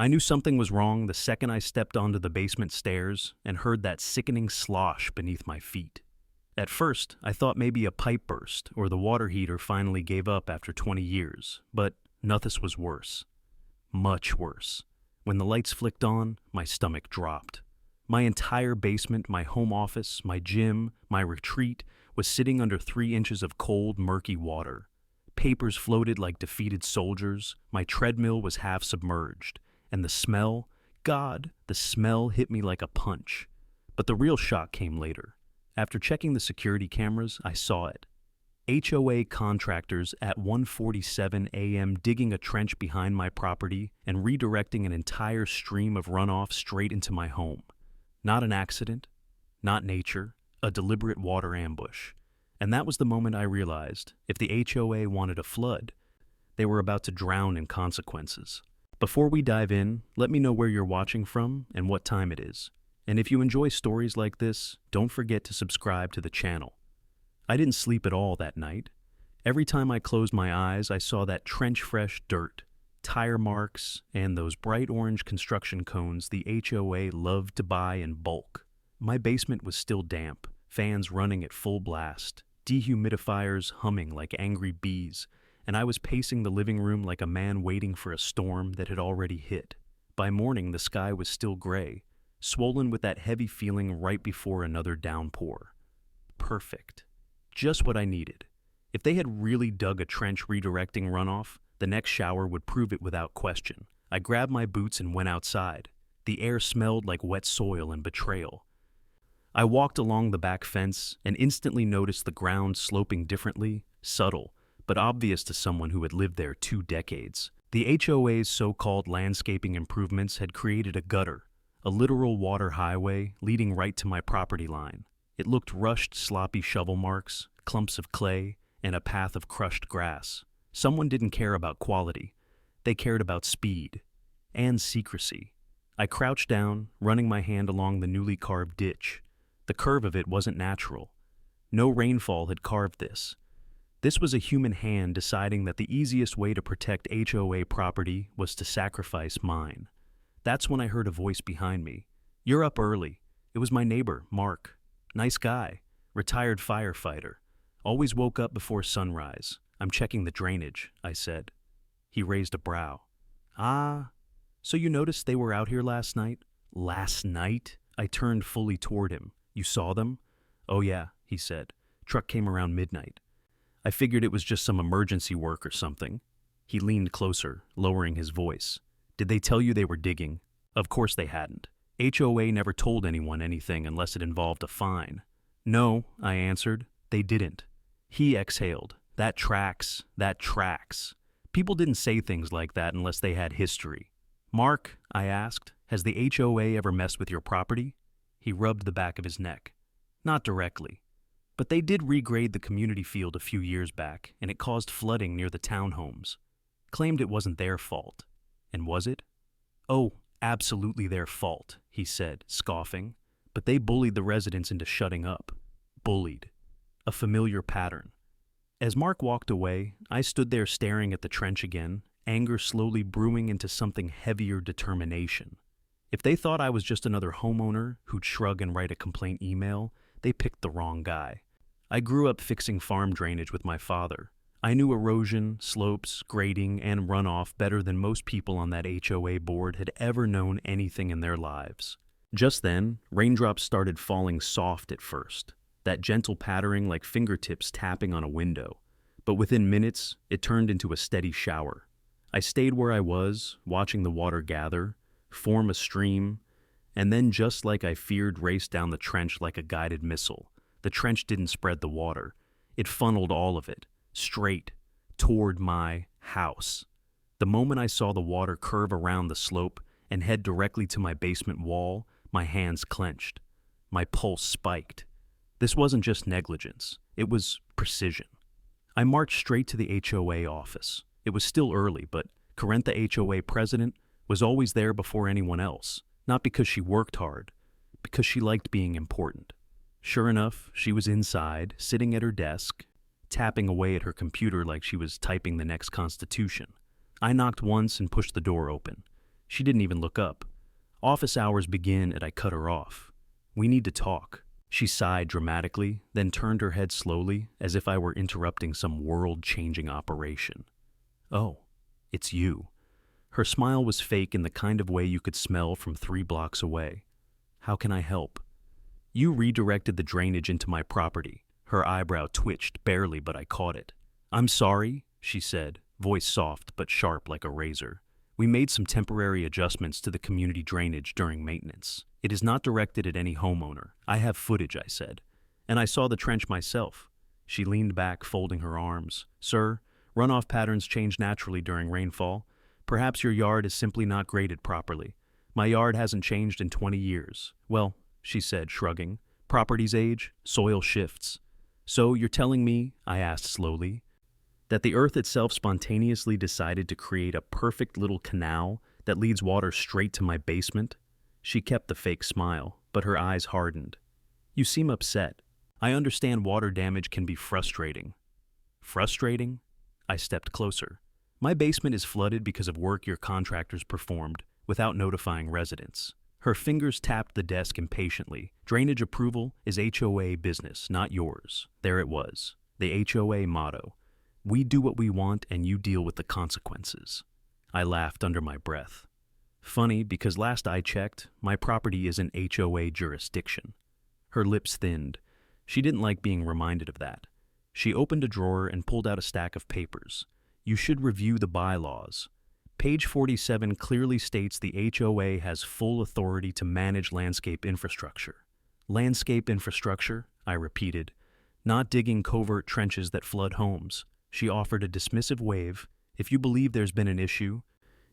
I knew something was wrong the second I stepped onto the basement stairs and heard that sickening slosh beneath my feet. At first, I thought maybe a pipe burst or the water heater finally gave up after 20 years, but nothing was worse. Much worse. When the lights flicked on, my stomach dropped. My entire basement, my home office, my gym, my retreat was sitting under 3 inches of cold, murky water. Papers floated like defeated soldiers, my treadmill was half submerged, and the smell, God, the smell hit me like a punch. But the real shock came later. After checking the security cameras, I saw it. HOA contractors at 1:47 a.m. digging a trench behind my property and redirecting an entire stream of runoff straight into my home. Not an accident, not nature, a deliberate water ambush. And that was the moment I realized if the HOA wanted a flood, they were about to drown in consequences. Before we dive in, let me know where you're watching from and what time it is. And if you enjoy stories like this, don't forget to subscribe to the channel. I didn't sleep at all that night. Every time I closed my eyes, I saw that trench-fresh dirt, tire marks, and those bright orange construction cones the HOA loved to buy in bulk. My basement was still damp, fans running at full blast, dehumidifiers humming like angry bees, and I was pacing the living room like a man waiting for a storm that had already hit. By morning, the sky was still gray, swollen with that heavy feeling right before another downpour. Perfect. Just what I needed. If they had really dug a trench redirecting runoff, the next shower would prove it without question. I grabbed my boots and went outside. The air smelled like wet soil and betrayal. I walked along the back fence and instantly noticed the ground sloping differently, subtle, but obvious to someone who had lived there 2 decades. The HOA's so-called landscaping improvements had created a gutter, a literal water highway leading right to my property line. It looked rushed, sloppy shovel marks, clumps of clay, and a path of crushed grass. Someone didn't care about quality. They cared about speed and secrecy. I crouched down, running my hand along the newly carved ditch. The curve of it wasn't natural. No rainfall had carved this. This was a human hand deciding that the easiest way to protect HOA property was to sacrifice mine. That's when I heard a voice behind me. "You're up early." It was my neighbor, Mark. Nice guy, retired firefighter. Always woke up before sunrise. "I'm checking the drainage," I said. He raised a brow. "Ah, so you noticed they were out here last night?" "Last night?" I turned fully toward him. "You saw them?" "Oh yeah," he said. "Truck came around midnight. I figured it was just some emergency work or something." He leaned closer, lowering his voice. "Did they tell you they were digging?" Of course they hadn't. HOA never told anyone anything unless it involved a fine. "No," I answered. "They didn't." He exhaled. That tracks. People didn't say things like that unless they had history. "Mark," I asked, "has the HOA ever messed with your property?" He rubbed the back of his neck. "Not directly. But they did regrade the community field a few years back, and it caused flooding near the townhomes. Claimed it wasn't their fault." "And was it?" "Oh, absolutely their fault," he said, scoffing. "But they bullied the residents into shutting up." Bullied. A familiar pattern. As Mark walked away, I stood there staring at the trench again, anger slowly brewing into something heavier determination. If they thought I was just another homeowner who'd shrug and write a complaint email, they picked the wrong guy. I grew up fixing farm drainage with my father. I knew erosion, slopes, grading, and runoff better than most people on that HOA board had ever known anything in their lives. Just then, raindrops started falling soft at first, that gentle pattering like fingertips tapping on a window. But within minutes, it turned into a steady shower. I stayed where I was, watching the water gather, form a stream, and then just like I feared raced down the trench like a guided missile. The trench didn't spread the water. It funneled all of it, straight, toward my house. The moment I saw the water curve around the slope and head directly to my basement wall, my hands clenched. My pulse spiked. This wasn't just negligence. It was precision. I marched straight to the HOA office. It was still early, but Corinne, the HOA president, was always there before anyone else. Not because she worked hard, because she liked being important. Sure enough, she was inside, sitting at her desk, tapping away at her computer like she was typing the next constitution. I knocked once and pushed the door open. She didn't even look up. Office hours begin and I cut her off. We need to talk. She sighed dramatically, then turned her head slowly, as if I were interrupting some world-changing operation. Oh, it's you. Her smile was fake in the kind of way you could smell from 3 blocks away. How can I help? You redirected the drainage into my property. Her eyebrow twitched barely, but I caught it. I'm sorry, she said, voice soft but sharp like a razor. We made some temporary adjustments to the community drainage during maintenance. It is not directed at any homeowner. I have footage, I said. And I saw the trench myself. She leaned back, folding her arms. Sir, runoff patterns change naturally during rainfall. Perhaps your yard is simply not graded properly. My yard hasn't changed in 20 years. Well, she said, shrugging. Properties age, soil shifts. So you're telling me, I asked slowly, that the earth itself spontaneously decided to create a perfect little canal that leads water straight to my basement? She kept the fake smile, but her eyes hardened. You seem upset. I understand water damage can be frustrating. Frustrating? I stepped closer. My basement is flooded because of work your contractors performed without notifying residents. Her fingers tapped the desk impatiently. Drainage approval is HOA business, not yours. There it was, the HOA motto. We do what we want and you deal with the consequences. I laughed under my breath. Funny, because last I checked, my property is in HOA jurisdiction. Her lips thinned. She didn't like being reminded of that. She opened a drawer and pulled out a stack of papers. You should review the bylaws. Page 47 clearly states the HOA has full authority to manage landscape infrastructure. Landscape infrastructure, I repeated, not digging covert trenches that flood homes. She offered a dismissive wave. If you believe there's been an issue,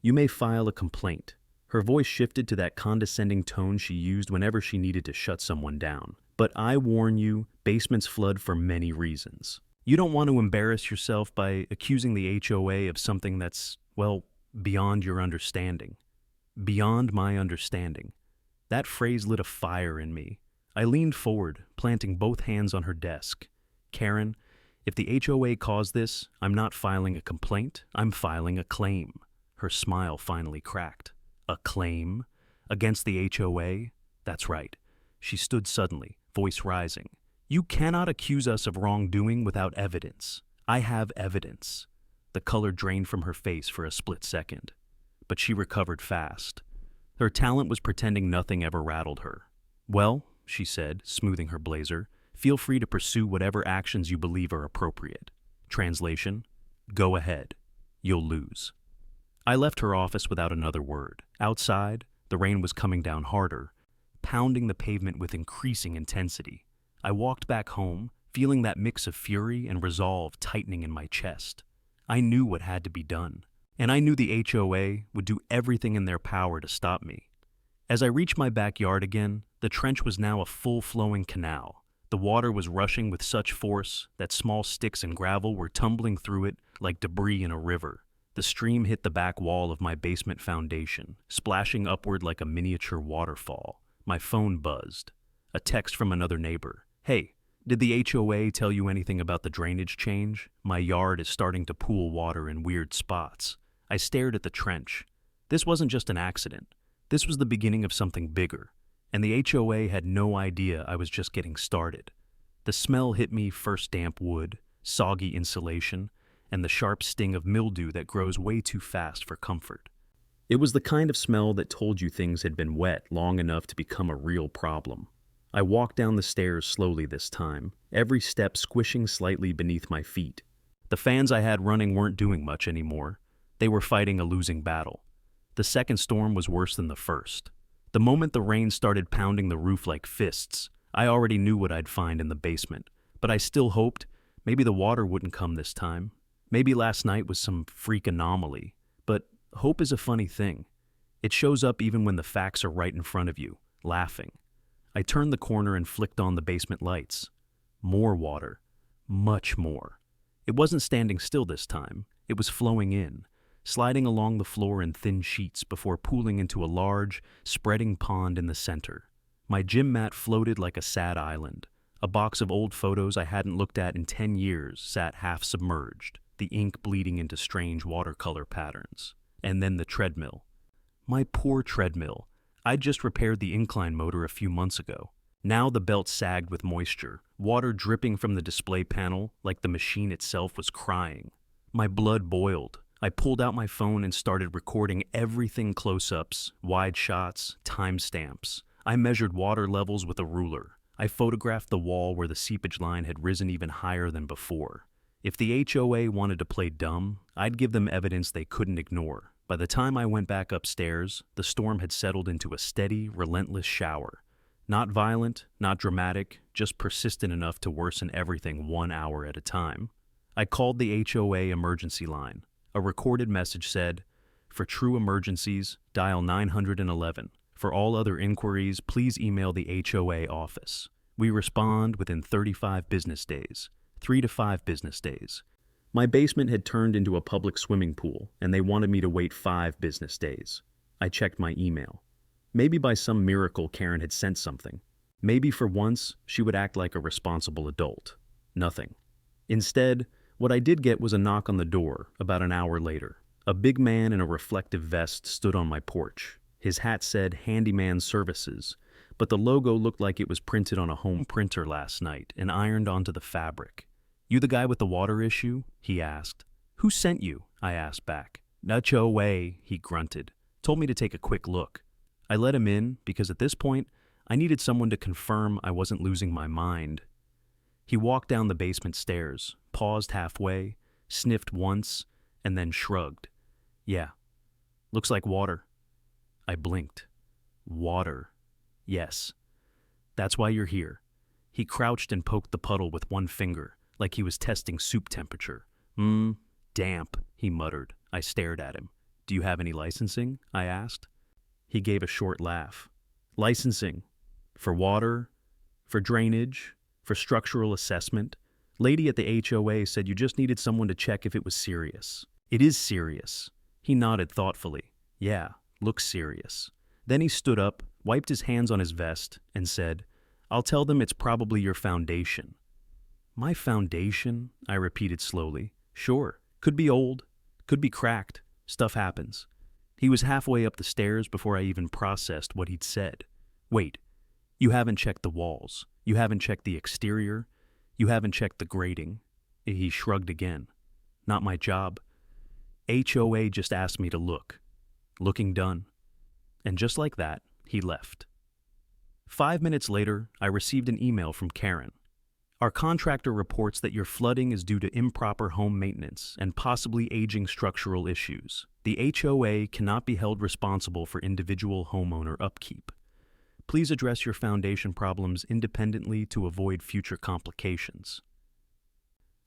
you may file a complaint. Her voice shifted to that condescending tone she used whenever she needed to shut someone down. But I warn you, basements flood for many reasons. You don't want to embarrass yourself by accusing the HOA of something that's, well, beyond your understanding. Beyond my understanding. That phrase lit a fire in me. I leaned forward, planting both hands on her desk. Karen, if the HOA caused this, I'm not filing a complaint, I'm filing a claim. Her smile finally cracked. A claim? Against the HOA? That's right. She stood suddenly, voice rising. You cannot accuse us of wrongdoing without evidence. I have evidence. The color drained from her face for a split second. But she recovered fast. Her talent was pretending nothing ever rattled her. Well, she said, smoothing her blazer, feel free to pursue whatever actions you believe are appropriate. Translation, go ahead. You'll lose. I left her office without another word. Outside, the rain was coming down harder, pounding the pavement with increasing intensity. I walked back home, feeling that mix of fury and resolve tightening in my chest. I knew what had to be done, and I knew the HOA would do everything in their power to stop me. As I reached my backyard again, the trench was now a full-flowing canal. The water was rushing with such force that small sticks and gravel were tumbling through it like debris in a river. The stream hit the back wall of my basement foundation, splashing upward like a miniature waterfall. My phone buzzed. A text from another neighbor. Hey, did the HOA tell you anything about the drainage change? My yard is starting to pool water in weird spots. I stared at the trench. This wasn't just an accident. This was the beginning of something bigger. And the HOA had no idea I was just getting started. The smell hit me, first damp wood, soggy insulation, and the sharp sting of mildew that grows way too fast for comfort. It was the kind of smell that told you things had been wet long enough to become a real problem. I walked down the stairs slowly this time, every step squishing slightly beneath my feet. The fans I had running weren't doing much anymore. They were fighting a losing battle. The second storm was worse than the first. The moment the rain started pounding the roof like fists, I already knew what I'd find in the basement, but I still hoped maybe the water wouldn't come this time. Maybe last night was some freak anomaly, but hope is a funny thing. It shows up even when the facts are right in front of you, laughing. I turned the corner and flicked on the basement lights. More water. Much more. It wasn't standing still this time. It was flowing in, sliding along the floor in thin sheets before pooling into a large, spreading pond in the center. My gym mat floated like a sad island. A box of old photos I hadn't looked at in 10 years sat half submerged, the ink bleeding into strange watercolor patterns. And then the treadmill. My poor treadmill. I'd just repaired the incline motor a few months ago. Now the belt sagged with moisture, water dripping from the display panel like the machine itself was crying. My blood boiled. I pulled out my phone and started recording everything: close-ups, wide shots, timestamps. I measured water levels with a ruler. I photographed the wall where the seepage line had risen even higher than before. If the HOA wanted to play dumb, I'd give them evidence they couldn't ignore. By the time I went back upstairs, the storm had settled into a steady, relentless shower. Not violent, not dramatic, just persistent enough to worsen everything 1 hour at a time. I called the HOA emergency line. A recorded message said, "For true emergencies, dial 911. For all other inquiries, please email the HOA office. We respond within 35 business days, 3 to 5 business days." My basement had turned into a public swimming pool, and they wanted me to wait 5 business days. I checked my email. Maybe by some miracle Karen had sent something. Maybe for once she would act like a responsible adult. Nothing. Instead, what I did get was a knock on the door about an hour later. A big man in a reflective vest stood on my porch. His hat said Handyman Services, but the logo looked like it was printed on a home printer last night and ironed onto the fabric. "You the guy with the water issue?" he asked. "Who sent you?" I asked back. "Nacho way," he grunted. "Told me to take a quick look." I let him in because at this point, I needed someone to confirm I wasn't losing my mind. He walked down the basement stairs, paused halfway, sniffed once, and then shrugged. "Yeah, looks like water." I blinked. "Water. Yes. That's why you're here." He crouched and poked the puddle with one finger, like he was testing soup temperature. Damp," he muttered. I stared at him. "Do you have any licensing?" I asked. He gave a short laugh. "Licensing? For water? For drainage? For structural assessment? Lady at the HOA said you just needed someone to check if it was serious." "It is serious." He nodded thoughtfully. "Yeah, looks serious." Then he stood up, wiped his hands on his vest, and said, "I'll tell them it's probably your foundation." "My foundation?" I repeated slowly. "Sure. Could be old. Could be cracked. Stuff happens." He was halfway up the stairs before I even processed what he'd said. "Wait, you haven't checked the walls. You haven't checked the exterior. You haven't checked the grating." He shrugged again. "Not my job. HOA just asked me to look." Looking done. And just like that, he left. 5 minutes later, I received an email from Karen. "Our contractor reports that your flooding is due to improper home maintenance and possibly aging structural issues. The HOA cannot be held responsible for individual homeowner upkeep. Please address your foundation problems independently to avoid future complications."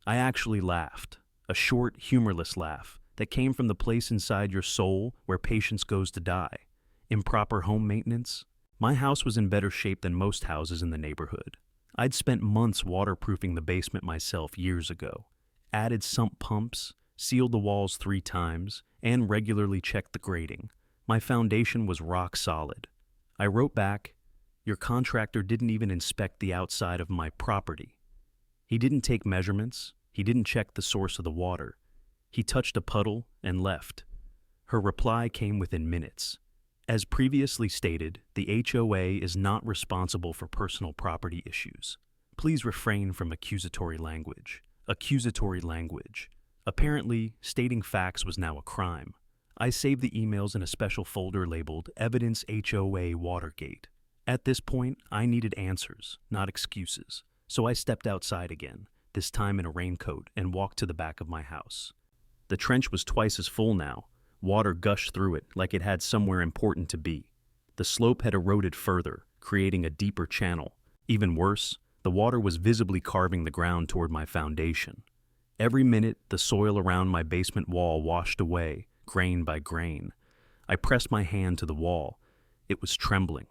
I actually laughed, a short, humorless laugh that came from the place inside your soul where patience goes to die. Improper home maintenance? My house was in better shape than most houses in the neighborhood. I'd spent months waterproofing the basement myself years ago, added sump pumps, sealed the walls 3 times, and regularly checked the grating. My foundation was rock solid. I wrote back, "Your contractor didn't even inspect the outside of my property. He didn't take measurements. He didn't check the source of the water. He touched a puddle and left." Her reply came within minutes. "As previously stated, the HOA is not responsible for personal property issues. Please refrain from accusatory language." Accusatory language. Apparently, stating facts was now a crime. I saved the emails in a special folder labeled Evidence HOA Watergate. At this point, I needed answers, not excuses. So I stepped outside again, this time in a raincoat, and walked to the back of my house. The trench was twice as full now. Water gushed through it like it had somewhere important to be. The slope had eroded further, creating a deeper channel. Even worse, the water was visibly carving the ground toward my foundation. Every minute, the soil around my basement wall washed away, grain by grain. I pressed my hand to the wall. It was trembling.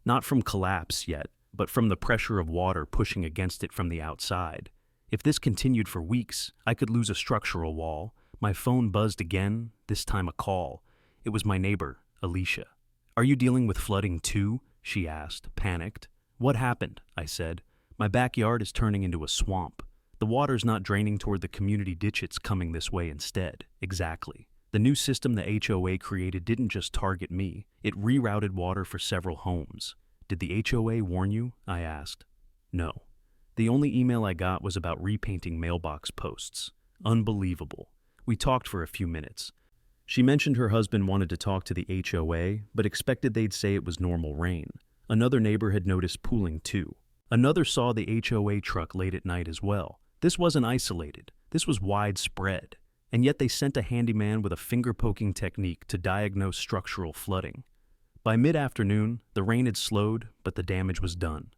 Not from collapse yet, but from the pressure of water pushing against it from the outside. If this continued for weeks, I could lose a structural wall. My phone buzzed again, this time a call. It was my neighbor, Alicia. "Are you dealing with flooding too?" she asked, panicked. "What happened?" I said. "My backyard is turning into a swamp. The water's not draining toward the community ditch, it's coming this way instead." "Exactly. The new system the HOA created didn't just target me, it rerouted water for several homes. Did the HOA warn you? I asked. No. The only email I got was about repainting mailbox posts. Unbelievable. We talked for a few minutes. She mentioned her husband wanted to talk to the HOA, but expected they'd say it was normal rain. Another neighbor had noticed pooling too. Another saw the HOA truck late at night as well. This wasn't isolated. This was widespread. And yet they sent a handyman with a finger-poking technique to diagnose structural flooding. By mid-afternoon, the rain had slowed, but the damage was done.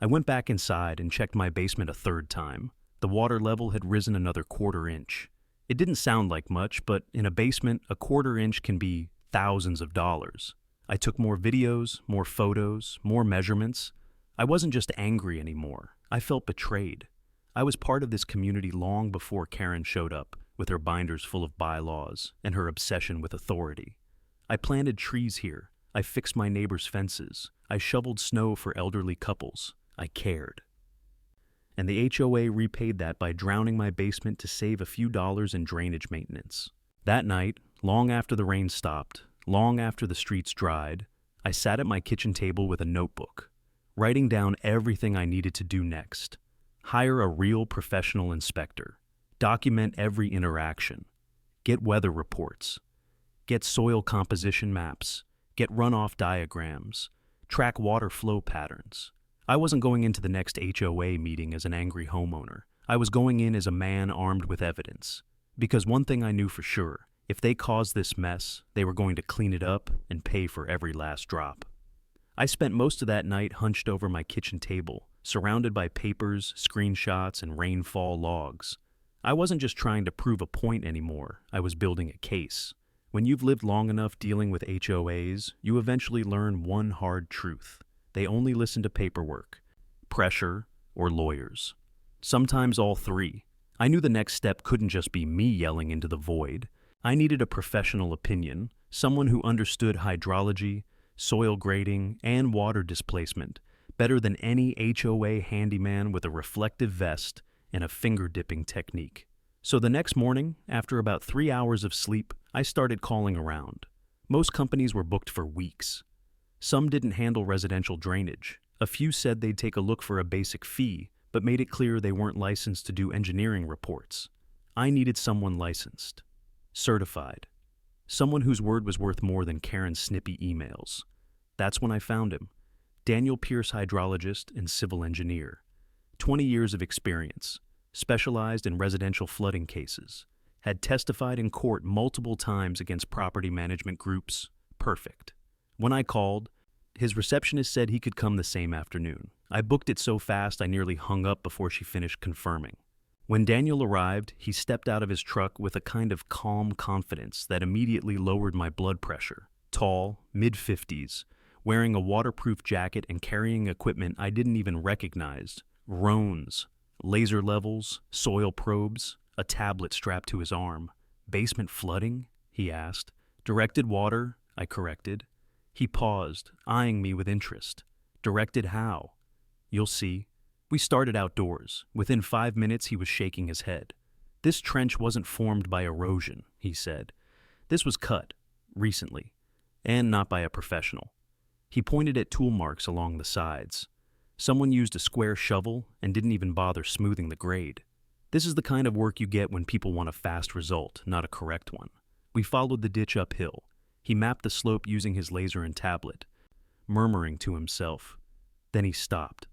I went back inside and checked my basement a third time. The water level had risen another quarter-inch. It didn't sound like much, but in a basement, a quarter-inch can be thousands of dollars. I took more videos, more photos, more measurements. I wasn't just angry anymore. I felt betrayed. I was part of this community long before Karen showed up, with her binders full of bylaws and her obsession with authority. I planted trees here. I fixed my neighbors' fences. I shoveled snow for elderly couples. I cared. And the HOA repaid that by drowning my basement to save a few dollars in drainage maintenance. That night, long after the rain stopped, long after the streets dried, I sat at my kitchen table with a notebook, writing down everything I needed to do next. Hire a real professional inspector. Document every interaction. Get weather reports. Get soil composition maps. Get runoff diagrams. Track water flow patterns. I wasn't going into the next HOA meeting as an angry homeowner. I was going in as a man armed with evidence. Because one thing I knew for sure, if they caused this mess, they were going to clean it up and pay for every last drop. I spent most of that night hunched over my kitchen table, surrounded by papers, screenshots, and rainfall logs. I wasn't just trying to prove a point anymore, I was building a case. When you've lived long enough dealing with HOAs, you eventually learn one hard truth. They only listen to paperwork, pressure, or lawyers. Sometimes all three. I knew the next step couldn't just be me yelling into the void. I needed a professional opinion, someone who understood hydrology, soil grading, and water displacement better than any HOA handyman with a reflective vest and a finger-dipping technique. So the next morning, after about 3 hours of sleep, I started calling around. Most companies were booked for weeks. Some didn't handle residential drainage. A few said they'd take a look for a basic fee, but made it clear they weren't licensed to do engineering reports. I needed someone licensed. Certified. Someone whose word was worth more than Karen's snippy emails. That's when I found him. Daniel Pierce, hydrologist and civil engineer. 20 years of experience, specialized in residential flooding cases, had testified in court multiple times against property management groups. Perfect. When I called, his receptionist said he could come the same afternoon. I booked it so fast I nearly hung up before she finished confirming. When Daniel arrived, he stepped out of his truck with a kind of calm confidence that immediately lowered my blood pressure. Tall, mid-50s, wearing a waterproof jacket and carrying equipment I didn't even recognize. Roans, laser levels, soil probes, a tablet strapped to his arm. Basement flooding? He asked. Directed water? I corrected. He paused, eyeing me with interest. Directed how? You'll see. We started outdoors. Within 5 minutes, he was shaking his head. This trench wasn't formed by erosion, he said. This was cut, recently, and not by a professional. He pointed at tool marks along the sides. Someone used a square shovel and didn't even bother smoothing the grade. This is the kind of work you get when people want a fast result, not a correct one. We followed the ditch uphill. He mapped the slope using his laser and tablet, murmuring to himself. Then he stopped.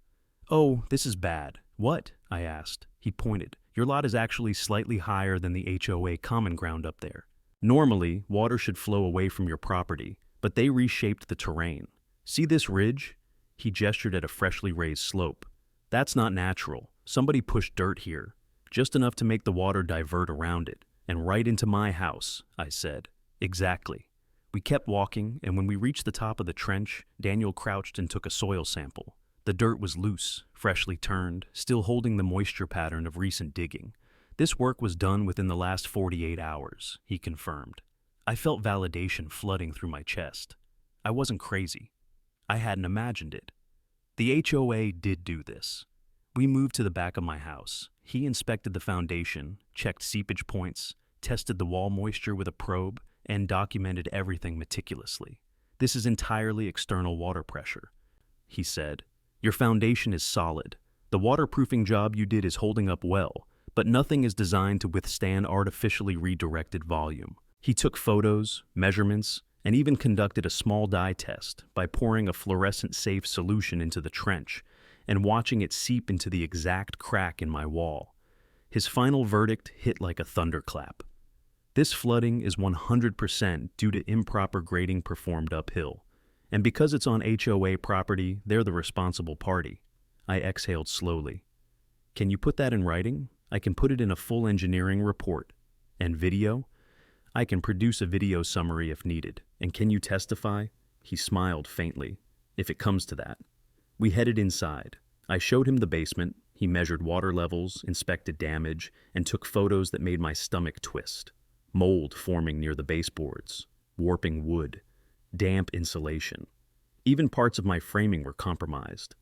Oh, this is bad. What? I asked. He pointed. Your lot is actually slightly higher than the HOA common ground up there. Normally, water should flow away from your property, but they reshaped the terrain. See this ridge? He gestured at a freshly raised slope. That's not natural. Somebody pushed dirt here, just enough to make the water divert around it, and right into my house, I said. Exactly. We kept walking, and when we reached the top of the trench, Daniel crouched and took a soil sample. The dirt was loose, freshly turned, still holding the moisture pattern of recent digging. This work was done within the last 48 hours, he confirmed. I felt validation flooding through my chest. I wasn't crazy. I hadn't imagined it. The HOA did do this. We moved to the back of my house. He inspected the foundation, checked seepage points, tested the wall moisture with a probe, and documented everything meticulously. "This is entirely external water pressure," he said. "Your foundation is solid. The waterproofing job you did is holding up well, but nothing is designed to withstand artificially redirected volume." He took photos, measurements, and even conducted a small dye test by pouring a fluorescent-safe solution into the trench and watching it seep into the exact crack in my wall. His final verdict hit like a thunderclap. "This flooding is 100% due to improper grading performed uphill, and because it's on HOA property, they're the responsible party." I exhaled slowly. "Can you put that in writing? I can put it in a full engineering report. And video? I can produce a video summary if needed. And can you testify?" He smiled faintly. "If it comes to that." We headed inside. I showed him the basement. He measured water levels, inspected damage, and took photos that made my stomach twist. Mold forming near the baseboards, warping wood, damp insulation. Even parts of my framing were compromised.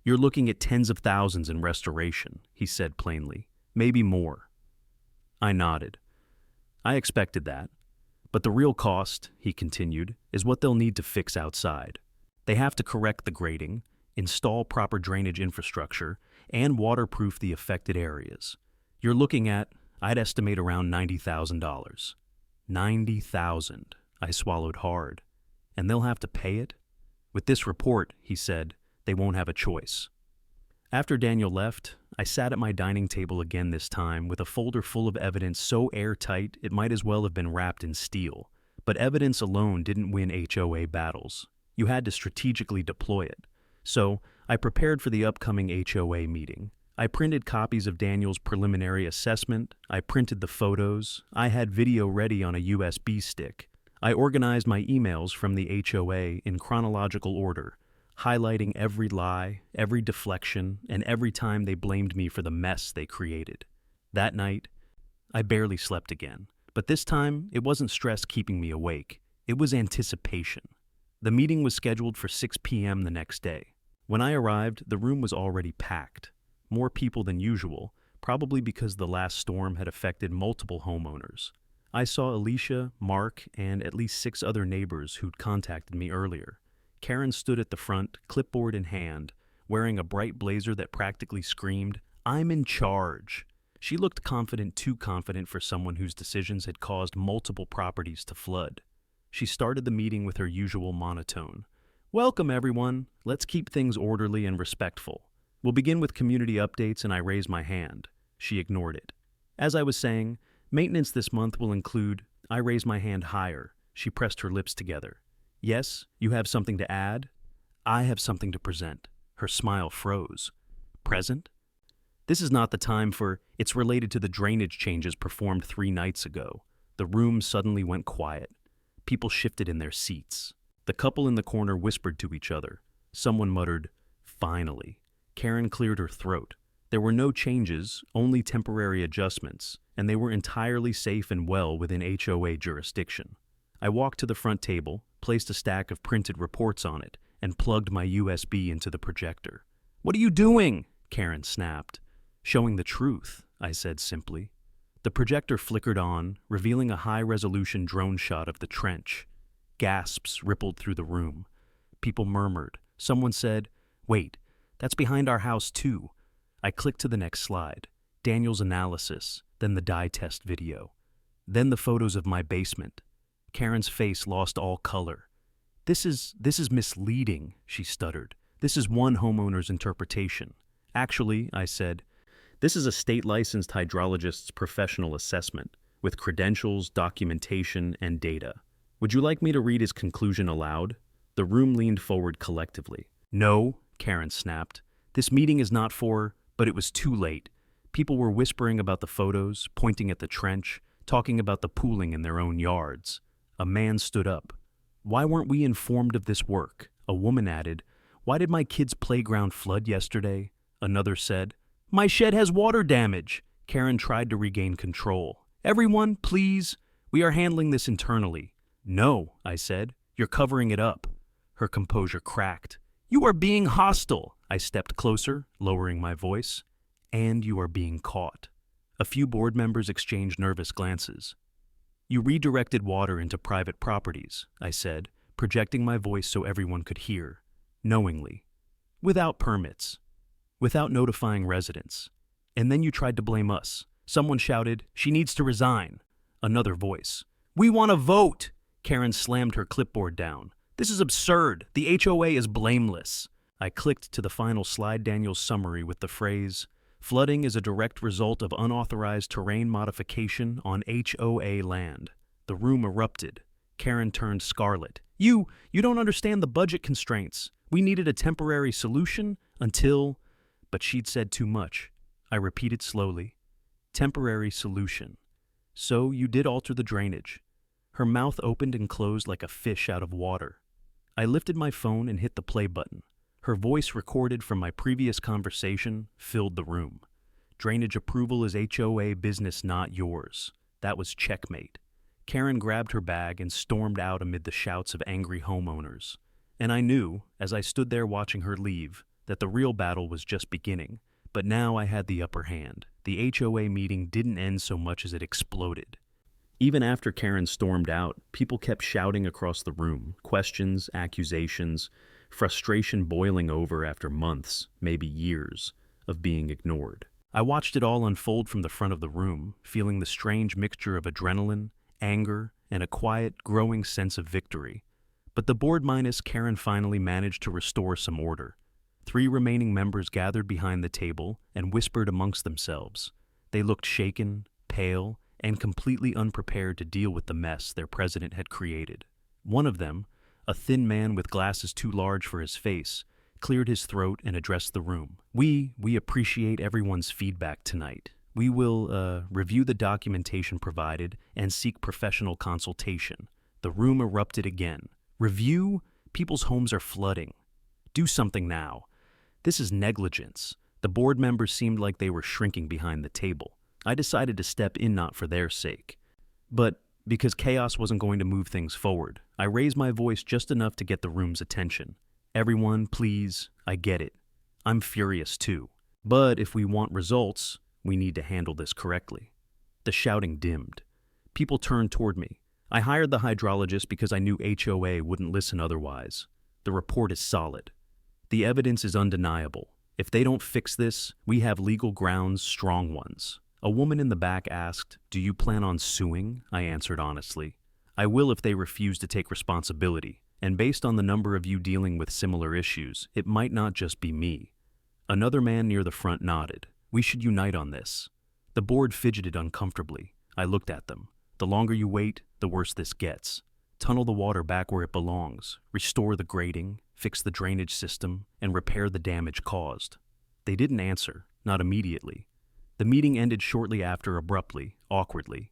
"You're looking at tens of thousands in restoration," he said plainly. "Maybe more." I nodded. "I expected that. But the real cost," he continued, "is what they'll need to fix outside. They have to correct the grading, install proper drainage infrastructure, and waterproof the affected areas. You're looking at, I'd estimate, around $90,000. $90,000. I swallowed hard. "And they'll have to pay it?" "With this report," he said, "they won't have a choice." After Daniel left, I sat at my dining table again, this time with a folder full of evidence so airtight it might as well have been wrapped in steel. But evidence alone didn't win HOA battles. You had to strategically deploy it. So I prepared for the upcoming HOA meeting. I printed copies of Daniel's preliminary assessment. I printed the photos. I had video ready on a USB stick. I organized my emails from the HOA in chronological order, highlighting every lie, every deflection, and every time they blamed me for the mess they created. That night, I barely slept again. But this time, it wasn't stress keeping me awake. It was anticipation. The meeting was scheduled for 6 p.m. the next day. When I arrived, the room was already packed. More people than usual, probably because the last storm had affected multiple homeowners. I saw Alicia, Mark, and at least 6 other neighbors who'd contacted me earlier. Karen stood at the front, clipboard in hand, wearing a bright blazer that practically screamed, "I'm in charge." She looked confident, too confident for someone whose decisions had caused multiple properties to flood. She started the meeting with her usual monotone. "Welcome, everyone. Let's keep things orderly and respectful. We'll begin with community updates," and I raised my hand. She ignored it. As I was saying, maintenance this month will include... I raised my hand higher. She pressed her lips together. "Yes, you have something to add?" "I have something to present." Her smile froze. "Present?" "This is not the time for... It's related to the drainage changes performed 3 nights ago." The room suddenly went quiet. People shifted in their seats. The couple in the corner whispered to each other. Someone muttered, "Finally." Karen cleared her throat. There were no changes, only temporary adjustments, and they were entirely safe and well within HOA jurisdiction. I walked to the front table, placed a stack of printed reports on it, and plugged my USB into the projector. "What are you doing?" Karen snapped. "Showing the truth," I said simply. The projector flickered on, revealing a high-resolution drone shot of the trench. Gasps rippled through the room. People murmured. Someone said, "Wait, that's behind our house too." I clicked to the next slide. Daniel's analysis, then the dye test video. Then the photos of my basement. Karen's face lost all color. This is misleading," she stuttered. "This is one homeowner's interpretation." "Actually," I said, "this is a state-licensed hydrologist's professional assessment, with credentials, documentation, and data. Would you like me to read his conclusion aloud?" The room leaned forward collectively. "No," Karen snapped. "This meeting is not for..." But it was too late. People were whispering about the photos, pointing at the trench, talking about the pooling in their own yards. A man stood up. "Why weren't we informed of this work?" A woman added, "Why did my kid's playground flood yesterday?" Another said, "My shed has water damage." Karen tried to regain control. "Everyone, please. We are handling this internally." "No," I said. "You're covering it up." Her composure cracked. "You are being hostile." I stepped closer, lowering my voice. "And you are being caught." A few board members exchanged nervous glances. You redirected water into private properties, I said, projecting my voice so everyone could hear, knowingly, without permits, without notifying residents. And then you tried to blame us. Someone shouted, "She needs to resign." Another voice, "We want to vote!" Karen slammed her clipboard down. "This is absurd. The HOA is blameless." I clicked to the final Slide Daniels summary with the phrase, "Flooding is a direct result of unauthorized terrain modification on HOA land." The room erupted. Karen turned scarlet. You don't understand the budget constraints. We needed a temporary solution until..." But she'd said too much. I repeated slowly, "Temporary solution. So you did alter the drainage." Her mouth opened and closed like a fish out of water. I lifted my phone and hit the play button. Her voice, recorded from my previous conversation, filled the room. "Drainage approval is HOA business, not yours." That was checkmate. Karen grabbed her bag and stormed out amid the shouts of angry homeowners. And I knew, as I stood there watching her leave, that the real battle was just beginning. But now I had the upper hand. The HOA meeting didn't end so much as it exploded. Even after Karen stormed out, people kept shouting across the room, questions, accusations, frustration boiling over after months, maybe years, of being ignored. I watched it all unfold from the front of the room, feeling the strange mixture of adrenaline, anger, and a quiet, growing sense of victory. But the board minus Karen finally managed to restore some order. 3 remaining members gathered behind the table and whispered amongst themselves. They looked shaken, pale, and completely unprepared to deal with the mess their president had created. One of them, a thin man with glasses too large for his face, cleared his throat and addressed the room. We appreciate everyone's feedback tonight. We will review the documentation provided and seek professional consultation." The room erupted again. "Review? People's homes are flooding. Do something now. This is negligence." The board members seemed like they were shrinking behind the table. I decided to step in, not for their sake, but because chaos wasn't going to move things forward. I raised my voice just enough to get the room's attention. "Everyone, please, I get it. I'm furious too. But if we want results, we need to handle this correctly." The shouting dimmed. People turned toward me. "I hired the hydrologist because I knew HOA wouldn't listen otherwise. The report is solid. The evidence is undeniable. If they don't fix this, we have legal grounds, strong ones." A woman in the back asked, "Do you plan on suing?" I answered honestly, "I will if they refuse to take responsibility. And based on the number of you dealing with similar issues, it might not just be me." Another man near the front nodded. "We should unite on this." The board fidgeted uncomfortably. I looked at them. "The longer you wait, the worse this gets. Tunnel the water back where it belongs, restore the grading, fix the drainage system, and repair the damage caused." They didn't answer, not immediately. The meeting ended shortly after, abruptly, awkwardly,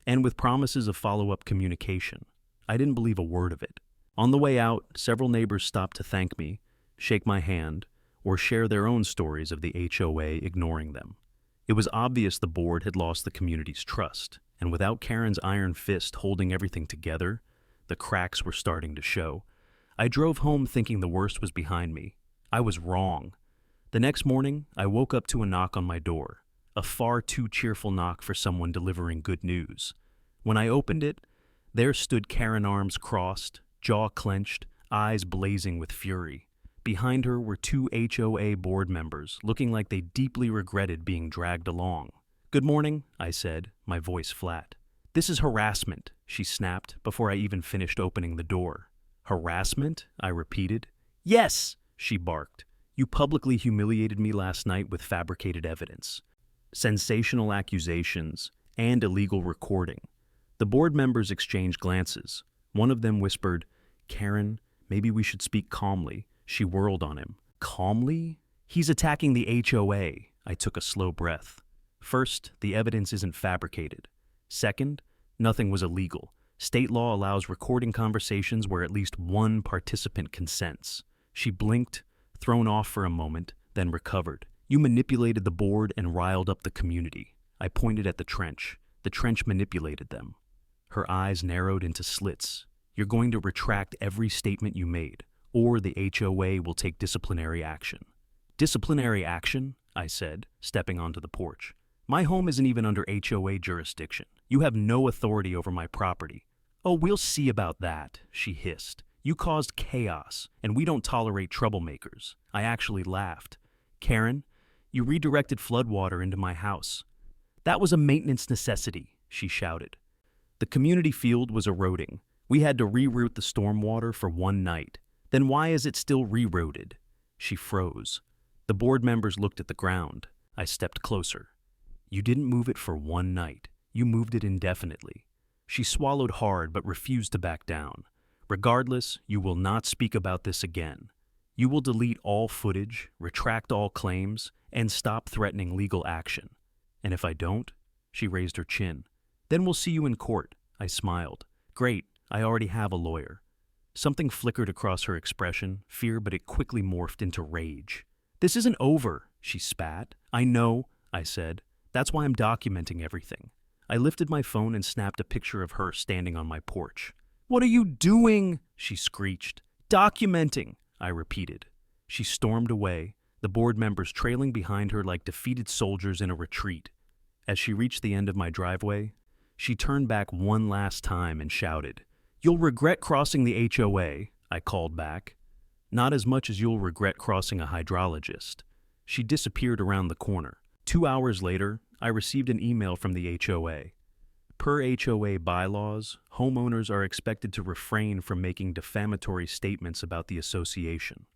and with promises of follow-up communication. I didn't believe a word of it. On the way out, several neighbors stopped to thank me, shake my hand, or share their own stories of the HOA ignoring them. It was obvious the board had lost the community's trust, and without Karen's iron fist holding everything together, the cracks were starting to show. I drove home thinking the worst was behind me. I was wrong. The next morning, I woke up to a knock on my door, a far too cheerful knock for someone delivering good news. When I opened it, there stood Karen, arms crossed, jaw clenched, eyes blazing with fury. Behind her were 2 HOA board members, looking like they deeply regretted being dragged along. "Good morning," I said, my voice flat. "This is harassment," she snapped before I even finished opening the door. "Harassment?" I repeated. "Yes," she barked. "You publicly humiliated me last night with fabricated evidence, sensational accusations, and illegal recording." The board members exchanged glances. One of them whispered, "Karen, maybe we should speak calmly." She whirled on him. "Calmly? He's attacking the HOA." I took a slow breath. First, the evidence isn't fabricated. Second, nothing was illegal. State law allows recording conversations where at least one participant consents. She blinked, thrown off for a moment, then recovered. "You manipulated the board and riled up the community." I pointed at the trench. The trench manipulated them. Her eyes narrowed into slits. "You're going to retract every statement you made, or the HOA will take disciplinary action." "Disciplinary action?" I said, stepping onto the porch. "My home isn't even under HOA jurisdiction. You have no authority over my property." "Oh, we'll see about that," she hissed. "You caused chaos, and we don't tolerate troublemakers." I actually laughed. "Karen, you redirected floodwater into my house." "That was a maintenance necessity," she shouted. "The community field was eroding. We had to reroute the stormwater for one night. Then why is it still rerouted?" She froze. The board members looked at the ground. I stepped closer. "You didn't move it for one night. You moved it indefinitely." She swallowed hard but refused to back down. "Regardless, you will not speak about this again. You will delete all footage, retract all claims, and stop threatening legal action. And if I don't," she raised her chin, "then we'll see you in court." I smiled. "Great, I already have a lawyer." Something flickered across her expression, fear, but it quickly morphed into rage. "This isn't over," she spat. "I know," I said. "That's why I'm documenting everything." I lifted my phone and snapped a picture of her standing on my porch. "What are you doing?" she screeched. "Documenting," I repeated. She stormed away, the board members trailing behind her like defeated soldiers in a retreat. As she reached the end of my driveway, she turned back one last time and shouted, "You'll regret crossing the HOA," I called back. "Not as much as you'll regret crossing a hydrologist." She disappeared around the corner. 2 hours later, I received an email from the HOA. Per HOA bylaws, homeowners are expected to refrain from making defamatory statements about the association.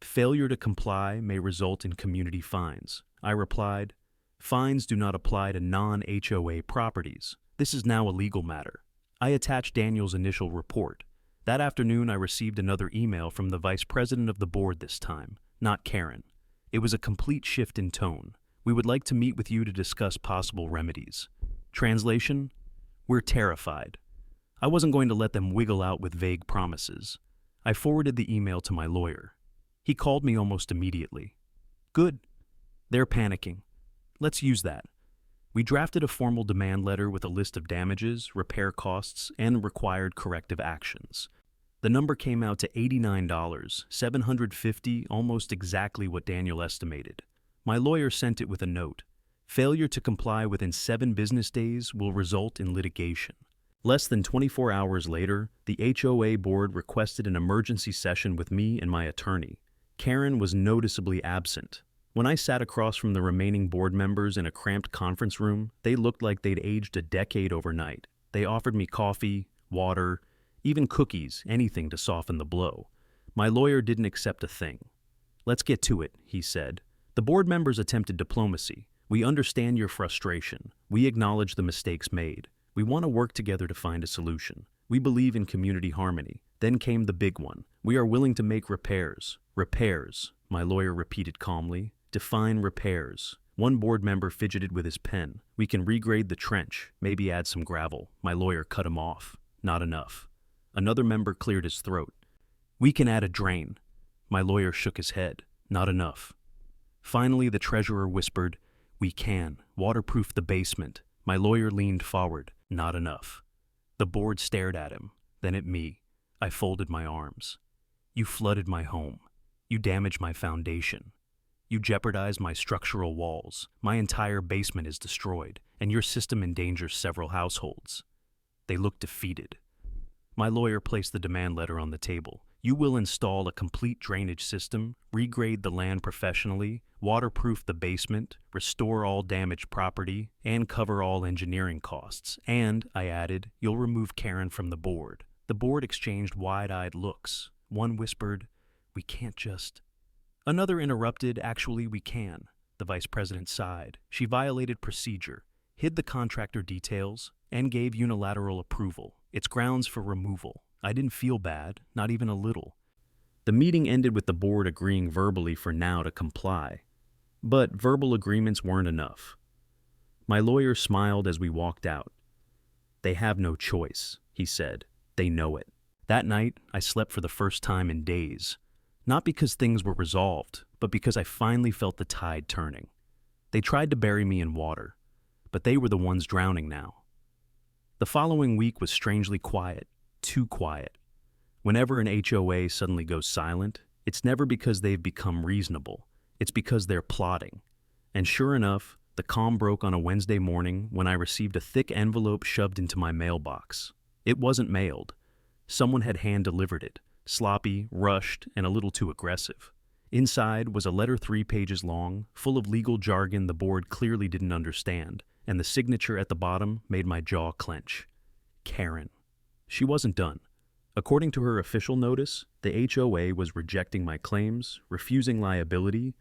Failure to comply may result in community fines. I replied, "Fines do not apply to non-HOA properties. This is now a legal matter." I attached Daniel's initial report. That afternoon, I received another email from the vice president of the board this time, not Karen. It was a complete shift in tone. "We would like to meet with you to discuss possible remedies." Translation: "We're terrified." I wasn't going to let them wiggle out with vague promises. I forwarded the email to my lawyer. He called me almost immediately. "Good. They're panicking. Let's use that." We drafted a formal demand letter with a list of damages, repair costs, and required corrective actions. The number came out to $89, $750, almost exactly what Daniel estimated. My lawyer sent it with a note. Failure to comply within 7 business days will result in litigation. Less than 24 hours later, the HOA board requested an emergency session with me and my attorney. Karen was noticeably absent. When I sat across from the remaining board members in a cramped conference room, they looked like they'd aged a decade overnight. They offered me coffee, water, even cookies, anything to soften the blow. My lawyer didn't accept a thing. "Let's get to it," he said. The board members attempted diplomacy. "We understand your frustration. We acknowledge the mistakes made. We want to work together to find a solution. We believe in community harmony." Then came the big one. "We are willing to make repairs." "Repairs," my lawyer repeated calmly. "Define repairs." One board member fidgeted with his pen. "We can regrade the trench, maybe add some gravel." My lawyer cut him off. "Not enough." Another member cleared his throat. "We can add a drain." My lawyer shook his head. "Not enough." Finally, the treasurer whispered, "We can waterproof the basement." My lawyer leaned forward. "Not enough." The board stared at him, then at me. I folded my arms. "You flooded my home. You damaged my foundation. You jeopardized my structural walls. My entire basement is destroyed, and your system endangers several households." They looked defeated. My lawyer placed the demand letter on the table. "You will install a complete drainage system, regrade the land professionally, waterproof the basement, restore all damaged property, and cover all engineering costs. And," I added, "you'll remove Karen from the board." The board exchanged wide-eyed looks. One whispered, "We can't just..." Another interrupted, "Actually, we can." The vice president sighed. She violated procedure, hid the contractor details, and gave unilateral approval. It's grounds for removal. I didn't feel bad, not even a little. The meeting ended with the board agreeing verbally for now to comply. But verbal agreements weren't enough. My lawyer smiled as we walked out. "They have no choice," he said. "They know it." That night, I slept for the first time in days. Not because things were resolved, but because I finally felt the tide turning. They tried to bury me in water, but they were the ones drowning now. The following week was strangely quiet, too quiet. Whenever an HOA suddenly goes silent, it's never because they've become reasonable. It's because they're plotting. And sure enough, the calm broke on a Wednesday morning when I received a thick envelope shoved into my mailbox. It wasn't mailed. Someone had hand-delivered it, sloppy, rushed, and a little too aggressive. Inside was a letter 3 pages long, full of legal jargon the board clearly didn't understand, and the signature at the bottom made my jaw clench. Karen. She wasn't done. According to her official notice, the HOA was rejecting my claims, refusing liability,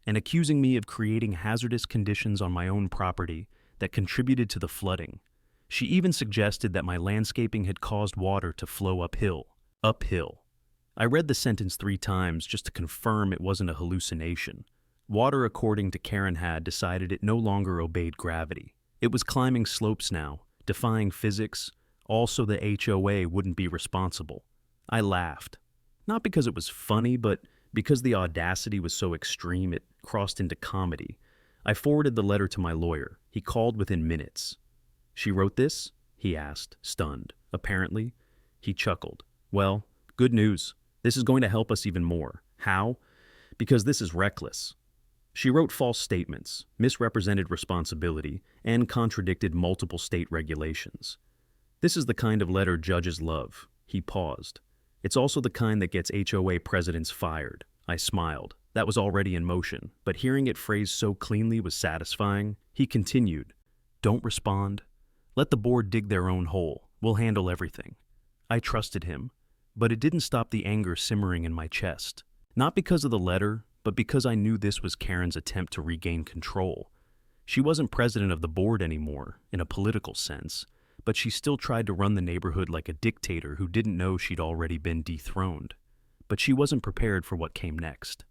and accusing me of creating hazardous conditions on my own property that contributed to the flooding. She even suggested that my landscaping had caused water to flow uphill. Uphill. I read the sentence 3 times just to confirm it wasn't a hallucination. Water, according to Karen, had decided it no longer obeyed gravity. It was climbing slopes now, defying physics, all so the HOA wouldn't be responsible. I laughed. Not because it was funny, but because the audacity was so extreme it crossed into comedy. I forwarded the letter to my lawyer. He called within minutes. "She wrote this?" he asked, stunned. Apparently, he chuckled. "Well, good news. This is going to help us even more. How? Because this is reckless. She wrote false statements, misrepresented responsibility, and contradicted multiple state regulations. This is the kind of letter judges love." He paused. "It's also the kind that gets HOA presidents fired." I smiled. That was already in motion, but hearing it phrased so cleanly was satisfying. He continued, "Don't respond. Let the board dig their own hole. We'll handle everything." I trusted him, but it didn't stop the anger simmering in my chest. Not because of the letter, but because I knew this was Karen's attempt to regain control. She wasn't president of the board anymore, in a political sense, but she still tried to run the neighborhood like a dictator who didn't know she'd already been dethroned. But she wasn't prepared for what came next.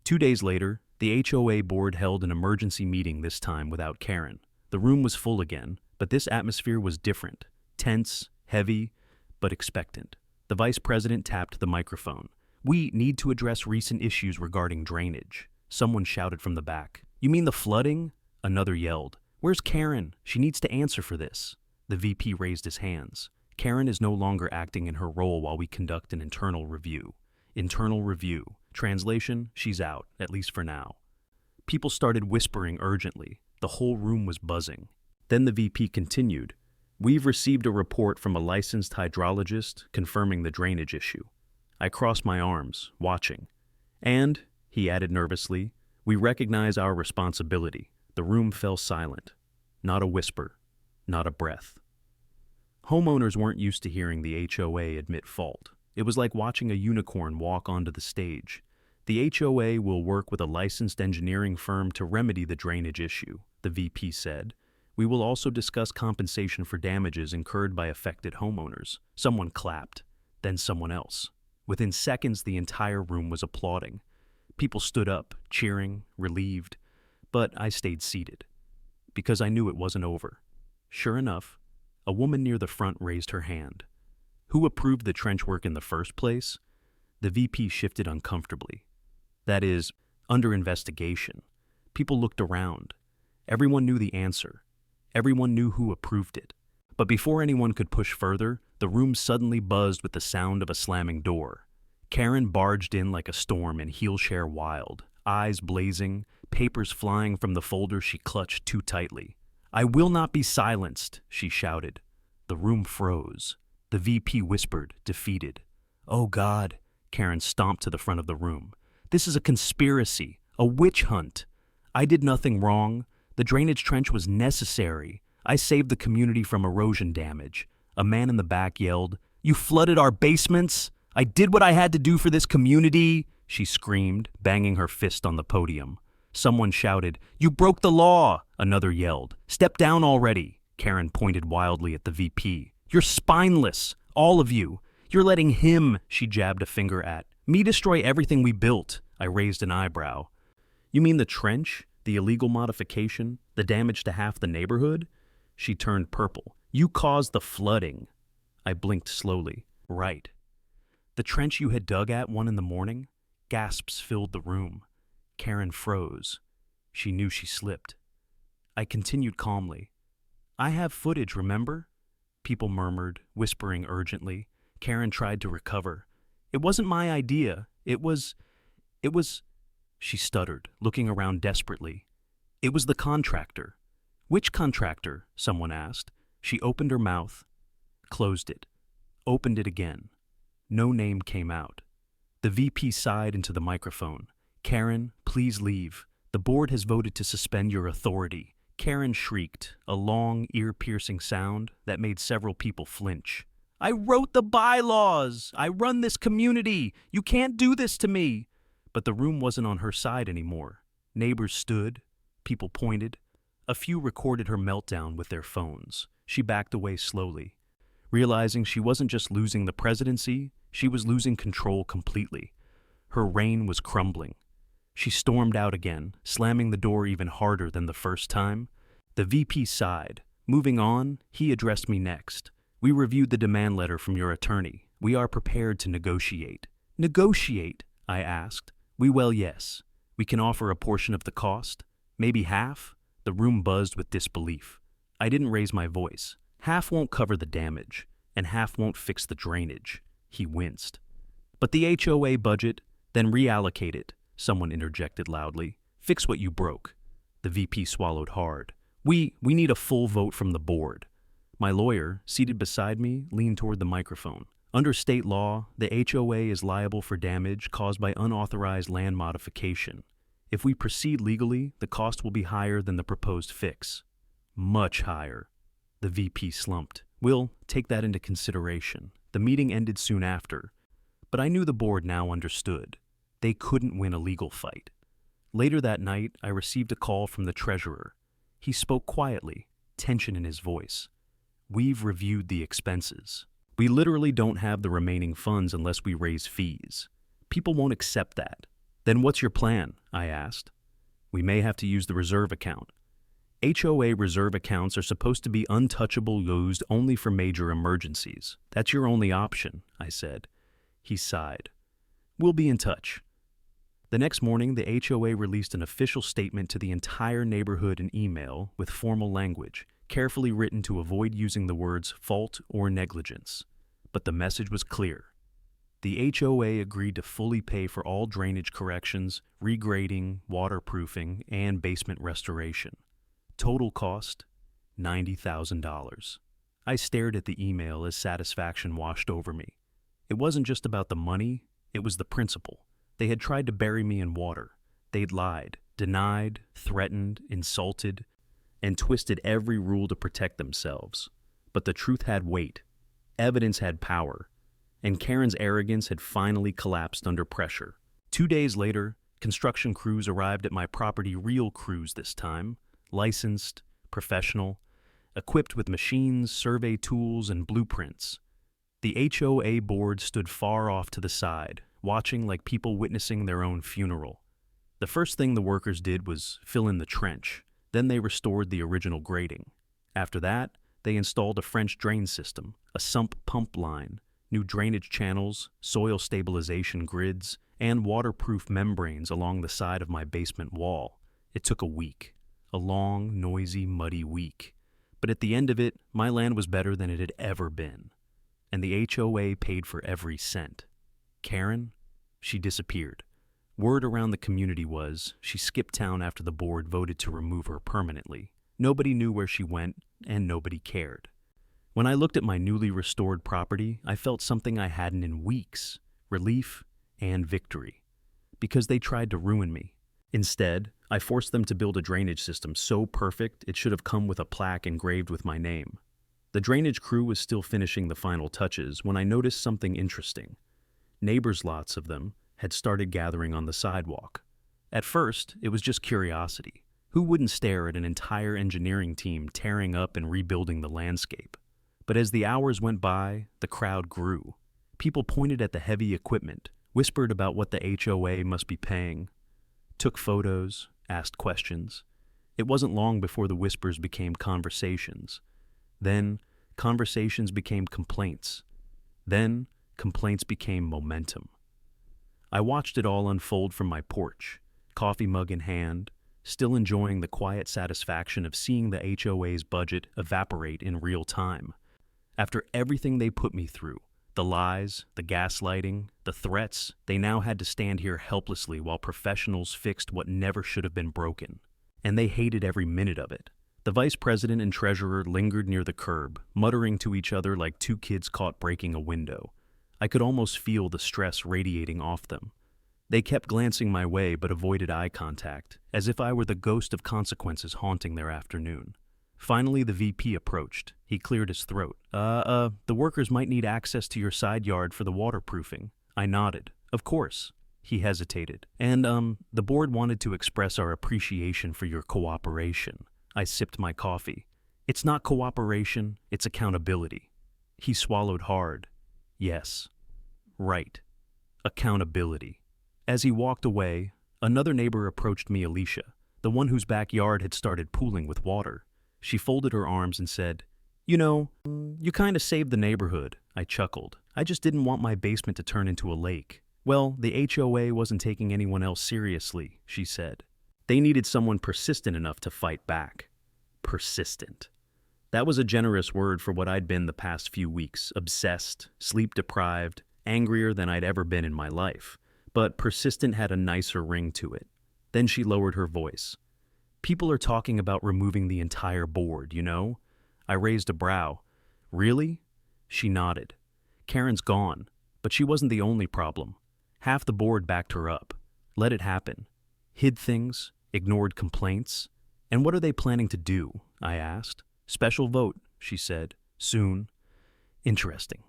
2 days later, the HOA board held an emergency meeting, this time without Karen. The room was full again, but this atmosphere was different, tense, heavy, but expectant. The vice president tapped the microphone. "We need to address recent issues regarding drainage." Someone shouted from the back. "You mean the flooding?" Another yelled. "Where's Karen? She needs to answer for this." The VP raised his hands. "Karen is no longer acting in her role while we conduct an internal review." Internal review. Translation, she's out, at least for now. People started whispering urgently. The whole room was buzzing. Then the VP continued. "We've received a report from a licensed hydrologist confirming the drainage issue." I crossed my arms, watching. "And," he added nervously, "we recognize our responsibility." The room fell silent. Not a whisper. Not a breath. Homeowners weren't used to hearing the HOA admit fault. It was like watching a unicorn walk onto the stage. "The HOA will work with a licensed engineering firm to remedy the drainage issue," the VP said. "We will also discuss compensation for damages incurred by affected homeowners." Someone clapped, then someone else. Within seconds, the entire room was applauding. People stood up, cheering, relieved, but I stayed seated, because I knew it wasn't over. Sure enough, a woman near the front raised her hand. "Who approved the trench work in the first place?" The VP shifted uncomfortably. "That is, under investigation." People looked around. Everyone knew the answer. Everyone knew who approved it. But before anyone could push further, the room suddenly buzzed with the sound of a slamming door. Karen barged in like a storm in heel-share wild, eyes blazing, papers flying from the folder she clutched too tightly. "I will not be silenced," she shouted. The room froze. The VP whispered, defeated. "Oh God," Karen stomped to the front of the room. "This is a conspiracy, a witch hunt. I did nothing wrong. The drainage trench was necessary. I saved the community from erosion damage." A man in the back yelled, "You flooded our basements? I did what I had to do for this community," she screamed, banging her fist on the podium. Someone shouted, "You broke the law!" Another yelled, "Step down already!" Karen pointed wildly at the VP. "You're spineless, all of you. You're letting him," she jabbed a finger at, "me destroy everything we built." I raised an eyebrow. "You mean the trench? The illegal modification? The damage to half the neighborhood?" She turned purple. "You caused the flooding." I blinked slowly. "Right." "The trench you had dug at 1 a.m? Gasps filled the room. Karen froze. She knew she slipped. I continued calmly. "I have footage, remember?" People murmured, whispering urgently. Karen tried to recover. "It wasn't my idea. It was... She stuttered, looking around desperately. It was the contractor. Which contractor? Someone asked. She opened her mouth, closed it, opened it again. No name came out. The VP sighed into the microphone. Karen, please leave. The board has voted to suspend your authority. Karen shrieked, a long, ear-piercing sound that made several people flinch. I wrote the bylaws! I run this community! You can't do this to me! But the room wasn't on her side anymore. Neighbors stood, people pointed. A few recorded her meltdown with their phones. She backed away slowly, realizing she wasn't just losing the presidency, she was losing control completely. Her reign was crumbling. She stormed out again, slamming the door even harder than the first time. The VP sighed. Moving on, he addressed me next. We reviewed the demand letter from your attorney. We are prepared to negotiate. Negotiate? I asked. Well, yes. We can offer a portion of the cost. Maybe half? The room buzzed with disbelief. I didn't raise my voice. Half won't cover the damage, and half won't fix the drainage. He winced. But the HOA budget? Then reallocate it, someone interjected loudly. Fix what you broke. The VP swallowed hard. We need a full vote from the board. My lawyer, seated beside me, leaned toward the microphone. Under state law, the HOA is liable for damage caused by unauthorized land modification. If we proceed legally, the cost will be higher than the proposed fix. Much higher. The VP slumped. We'll take that into consideration. The meeting ended soon after, but I knew the board now understood. They couldn't win a legal fight. Later that night, I received a call from the treasurer. He spoke quietly, tension in his voice. We've reviewed the expenses. We literally don't have the remaining funds unless we raise fees. People won't accept that. Then what's your plan? I asked. We may have to use the reserve account. HOA reserve accounts are supposed to be untouchable, used only for major emergencies. That's your only option, I said. He sighed. We'll be in touch. The next morning, the HOA released an official statement to the entire neighborhood in email with formal language, carefully written to avoid using the words fault or negligence. But the message was clear. The HOA agreed to fully pay for all drainage corrections, regrading, waterproofing, and basement restoration. Total cost, $90,000. I stared at the email as satisfaction washed over me. It wasn't just about the money, it was the principle. They had tried to bury me in water. They'd lied, denied, threatened, insulted, and twisted every rule to protect themselves. But the truth had weight. Evidence had power. And Karen's arrogance had finally collapsed under pressure. 2 days later, construction crews arrived at my property, real crews this time, licensed, professional, equipped with machines, survey tools, and blueprints. The HOA board stood far off to the side, watching like people witnessing their own funeral. The first thing the workers did was fill in the trench. Then they restored the original grading. After that, they installed a French drain system, a sump pump line, new drainage channels, soil stabilization grids, and waterproof membranes along the side of my basement wall. It took a week. A long, noisy, muddy week. But at the end of it, my land was better than it had ever been. And the HOA paid for every cent. Karen? She disappeared. Word around the community was she skipped town after the board voted to remove her permanently. Nobody knew where she went, and nobody cared. When I looked at my newly restored property, I felt something I hadn't in weeks: relief and victory. Because they tried to ruin me. Instead, I forced them to build a drainage system so perfect it should have come with a plaque engraved with my name. The drainage crew was still finishing the final touches when I noticed something interesting. Neighbors, lots of them, had started gathering on the sidewalk. At first, it was just curiosity. Who wouldn't stare at an entire engineering team tearing up and rebuilding the landscape? But as the hours went by, the crowd grew. People pointed at the heavy equipment, whispered about what the HOA must be paying, took photos, asked questions. It wasn't long before the whispers became conversations. Then, conversations became complaints. Then, complaints became momentum. I watched it all unfold from my porch, coffee mug in hand, still enjoying the quiet satisfaction of seeing the HOA's budget evaporate in real time. After everything they put me through, the lies, the gaslighting, the threats, they now had to stand here helplessly while professionals fixed what never should have been broken. and they hated every minute of it. The vice president and treasurer lingered near the curb, muttering to each other like two kids caught breaking a window. I could almost feel the stress radiating off them. They kept glancing my way but avoided eye contact, as if I were the ghost of consequences haunting their afternoon. Finally, the VP approached. He cleared his throat. The workers might need access to your side yard for the waterproofing. I nodded. Of course. He hesitated. And, the board wanted to express our appreciation for your cooperation. I sipped my coffee. It's not cooperation, it's accountability. He swallowed hard. Yes. Right. Accountability. As he walked away, another neighbor approached me, Alicia, the one whose backyard had started pooling with water. She folded her arms and said, "You know, you kind of saved the neighborhood." I chuckled. I just didn't want my basement to turn into a lake. Well, the HOA wasn't taking anyone else seriously, she said. They needed someone persistent enough to fight back. Persistent. That was a generous word for what I'd been the past few weeks. Obsessed, sleep-deprived, angrier than I'd ever been in my life. But persistent had a nicer ring to it. Then she lowered her voice. People are talking about removing the entire board, you know? I raised a brow. Really? She nodded. Karen's gone, but she wasn't the only problem. Half the board backed her up. Let it happen. Hid things, ignored complaints. And what are they planning to do? I asked. Special vote, she said. Soon. Interesting.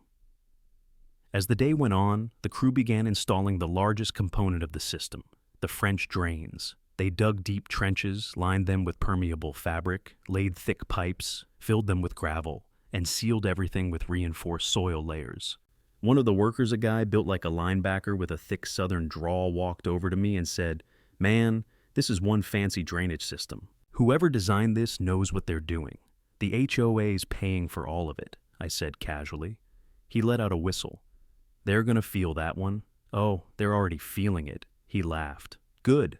As the day went on, the crew began installing the largest component of the system, the French drains. They dug deep trenches, lined them with permeable fabric, laid thick pipes, filled them with gravel, and sealed everything with reinforced soil layers. One of the workers, a guy built like a linebacker with a thick southern drawl, walked over to me and said, "Man, this is one fancy drainage system. Whoever designed this knows what they're doing. The HOA's paying for all of it," I said casually. He let out a whistle. "They're gonna feel that one." "Oh, they're already feeling it," he laughed. "Good.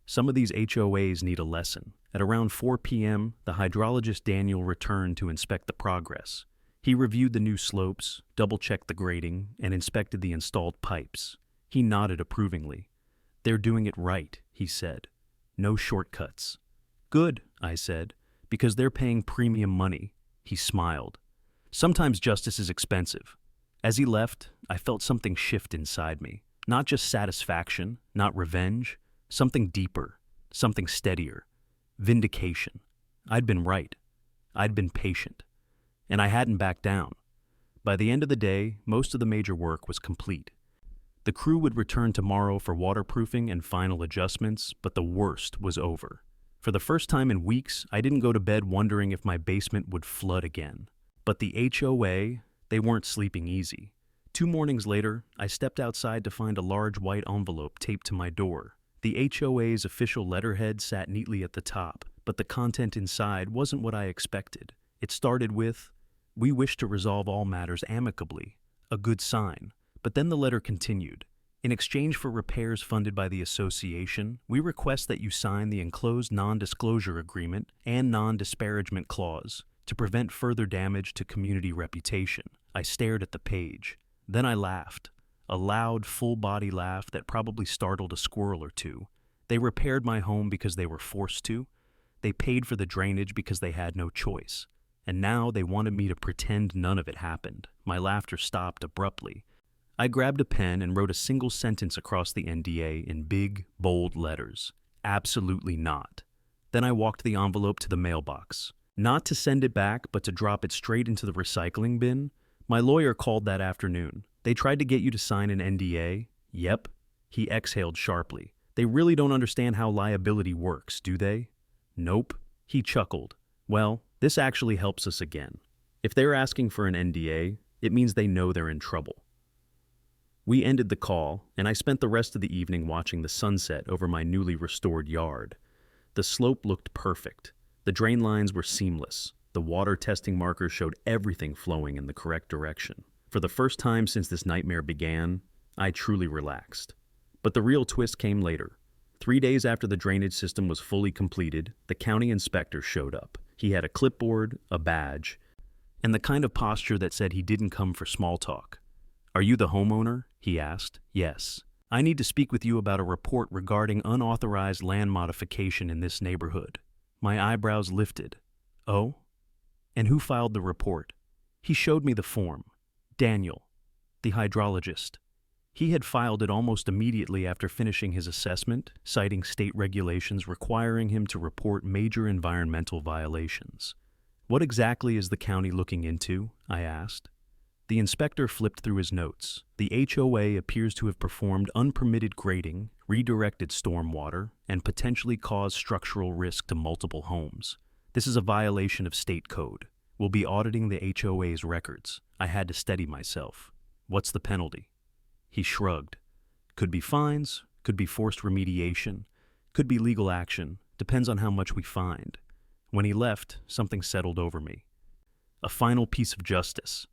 Some of these HOAs need a lesson." At around 4 p.m., the hydrologist Daniel returned to inspect the progress. He reviewed the new slopes, double-checked the grading, and inspected the installed pipes. He nodded approvingly. "They're doing it right," he said. "No shortcuts." "Good," I said, "because they're paying premium money." He smiled. "Sometimes justice is expensive." As he left, I felt something shift inside me. Not just satisfaction, not revenge, something deeper, something steadier. Vindication. I'd been right. I'd been patient. And I hadn't backed down. By the end of the day, most of the major work was complete. The crew would return tomorrow for waterproofing and final adjustments, but the worst was over. For the first time in weeks, I didn't go to bed wondering if my basement would flood again. But the HOA, they weren't sleeping easy. 2 mornings later, I stepped outside to find a large white envelope taped to my door. The HOA's official letterhead sat neatly at the top, but the content inside wasn't what I expected. It started with, "We wish to resolve all matters amicably," a good sign. But then the letter continued. "In exchange for repairs funded by the association, we request that you sign the enclosed non-disclosure agreement and non-disparagement clause to prevent further damage to community reputation." I stared at the page. Then I laughed. A loud, full-body laugh that probably startled a squirrel or two. They repaired my home because they were forced to. They paid for the drainage because they had no choice. And now they wanted me to pretend none of it happened. My laughter stopped abruptly. I grabbed a pen and wrote a single sentence across the NDA in big, bold letters. Absolutely not. Then I walked the envelope to the mailbox. Not to send it back, but to drop it straight into the recycling bin. My lawyer called that afternoon. "They tried to get you to sign an NDA?" "Yep." He exhaled sharply. "They really don't understand how liability works, do they?" "Nope." He chuckled. "Well, this actually helps us again. If they're asking for an NDA, it means they know they're in trouble." We ended the call, and I spent the rest of the evening watching the sunset over my newly restored yard. The slope looked perfect. The drain lines were seamless. The water testing markers showed everything flowing in the correct direction. For the first time since this nightmare began, I truly relaxed. But the real twist came later. 3 days after the drainage system was fully completed, the county inspector showed up. He had a clipboard, a badge, and the kind of posture that said he didn't come for small talk. "Are you the homeowner?" he asked. "Yes." I need to speak with you about a report regarding unauthorized land modification in this neighborhood. My eyebrows lifted. Oh? And who filed the report? He showed me the form. Daniel, the hydrologist. He had filed it almost immediately after finishing his assessment, citing state regulations requiring him to report major environmental violations. What exactly is the county looking into? I asked. The inspector flipped through his notes. The HOA appears to have performed unpermitted grading, redirected stormwater, and potentially caused structural risk to multiple homes. This is a violation of state code. We'll be auditing the HOA's records. I had to steady myself. What's the penalty? He shrugged. Could be fines, could be forced remediation, could be legal action, depends on how much we find. When he left, something settled over me. A final piece of justice.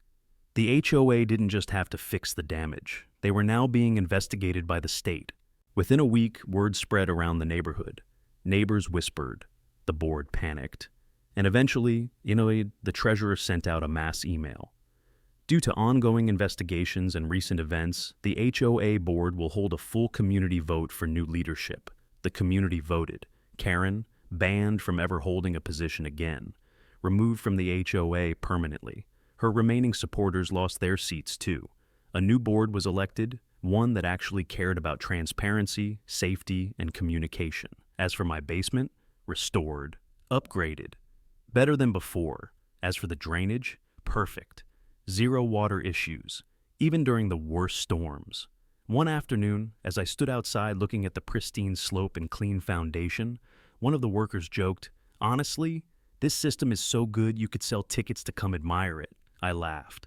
The HOA didn't just have to fix the damage. They were now being investigated by the state. Within a week, word spread around the neighborhood. Neighbors whispered. The board panicked. And eventually, the treasurer sent out a mass email. Due to ongoing investigations and recent events, the HOA board will hold a full community vote for new leadership. The community voted. Karen, banned from ever holding a position again. Removed from the HOA permanently. Her remaining supporters lost their seats too. A new board was elected, one that actually cared about transparency, safety, and communication. As for my basement, restored, upgraded. Better than before. As for the drainage, perfect. Zero water issues, even during the worst storms. One afternoon, as I stood outside looking at the pristine slope and clean foundation, one of the workers joked, "Honestly, this system is so good you could sell tickets to come admire it." I laughed.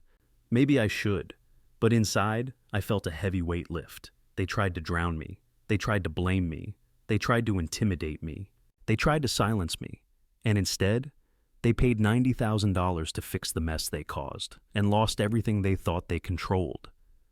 Maybe I should, but inside, I felt a heavy weight lift. They tried to drown me. They tried to blame me. They tried to intimidate me. They tried to silence me. And instead, they paid $90,000 to fix the mess they caused and lost everything they thought they controlled.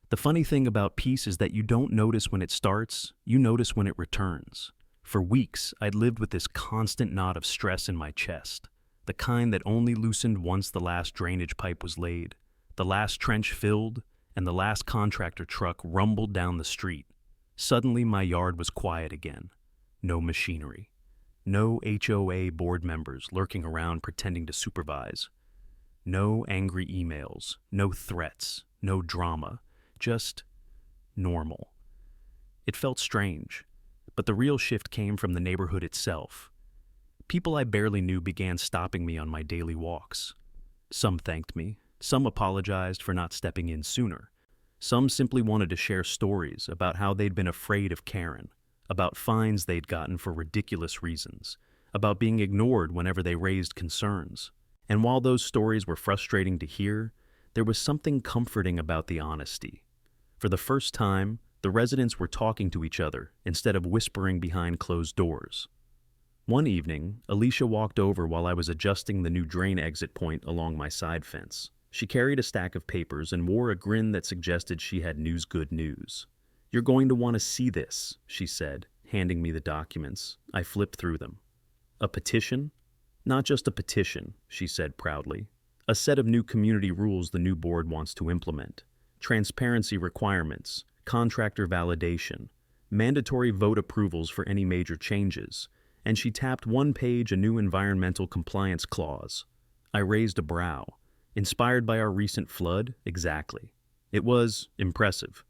The funny thing about peace is that you don't notice when it starts, you notice when it returns. For weeks, I'd lived with this constant knot of stress in my chest. The kind that only loosened once the last drainage pipe was laid, the last trench filled, and the last contractor truck rumbled down the street. Suddenly my yard was quiet again. No machinery. No HOA board members lurking around pretending to supervise. No angry emails, no threats, no drama, just normal. It felt strange, but the real shift came from the neighborhood itself. People I barely knew began stopping me on my daily walks. Some thanked me, some apologized for not stepping in sooner. Some simply wanted to share stories about how they'd been afraid of Karen, about fines they'd gotten for ridiculous reasons, about being ignored whenever they raised concerns. And while those stories were frustrating to hear, there was something comforting about the honesty. For the first time, the residents were talking to each other instead of whispering behind closed doors. One evening, Alicia walked over while I was adjusting the new drain exit point along my side fence. She carried a stack of papers and wore a grin that suggested she had good news. "You're going to want to see this," she said, handing me the documents. I flipped through them. "A petition?" "Not just a petition," she said proudly. "A set of new community rules the new board wants to implement. Transparency requirements, contractor validation, mandatory vote approvals for any major changes." And she tapped one page a new environmental compliance clause. I raised a brow. Inspired by our recent flood? Exactly. It was impressive.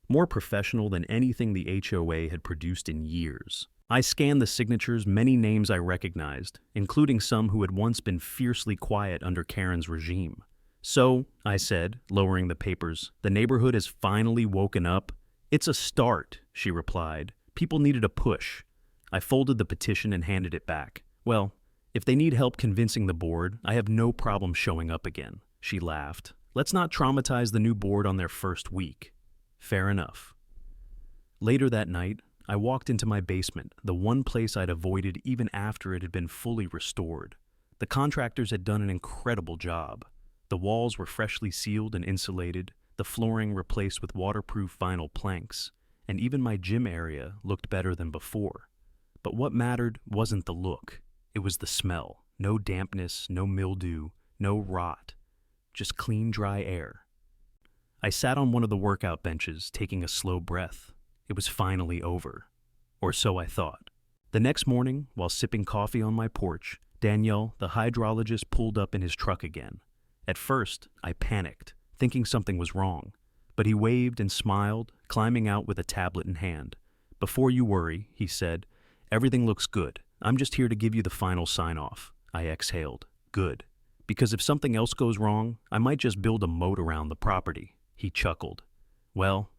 More professional than anything the HOA had produced in years. I scanned the signatures, many names I recognized, including some who had once been fiercely quiet under Karen's regime. "So," I said, lowering the papers, "the neighborhood has finally woken up?" "It's a start," she replied. "People needed a push." I folded the petition and handed it back. "Well, if they need help convincing the board, I have no problem showing up again." She laughed. "Let's not traumatize the new board on their first week." Fair enough. Later that night, I walked into my basement, the one place I'd avoided even after it had been fully restored. The contractors had done an incredible job. The walls were freshly sealed and insulated, the flooring replaced with waterproof vinyl planks, and even my gym area looked better than before. But what mattered wasn't the look. It was the smell. No dampness, no mildew, no rot. Just clean, dry air. I sat on one of the workout benches, taking a slow breath. It was finally over. Or so I thought. The next morning, while sipping coffee on my porch, Daniel, the hydrologist, pulled up in his truck again. At first, I panicked, thinking something was wrong. But he waved and smiled, climbing out with a tablet in hand. "Before you worry," he said, "everything looks good. I'm just here to give you the final sign-off." I exhaled. Good. Because if something else goes wrong, I might just build a moat around the property. He chuckled. Well,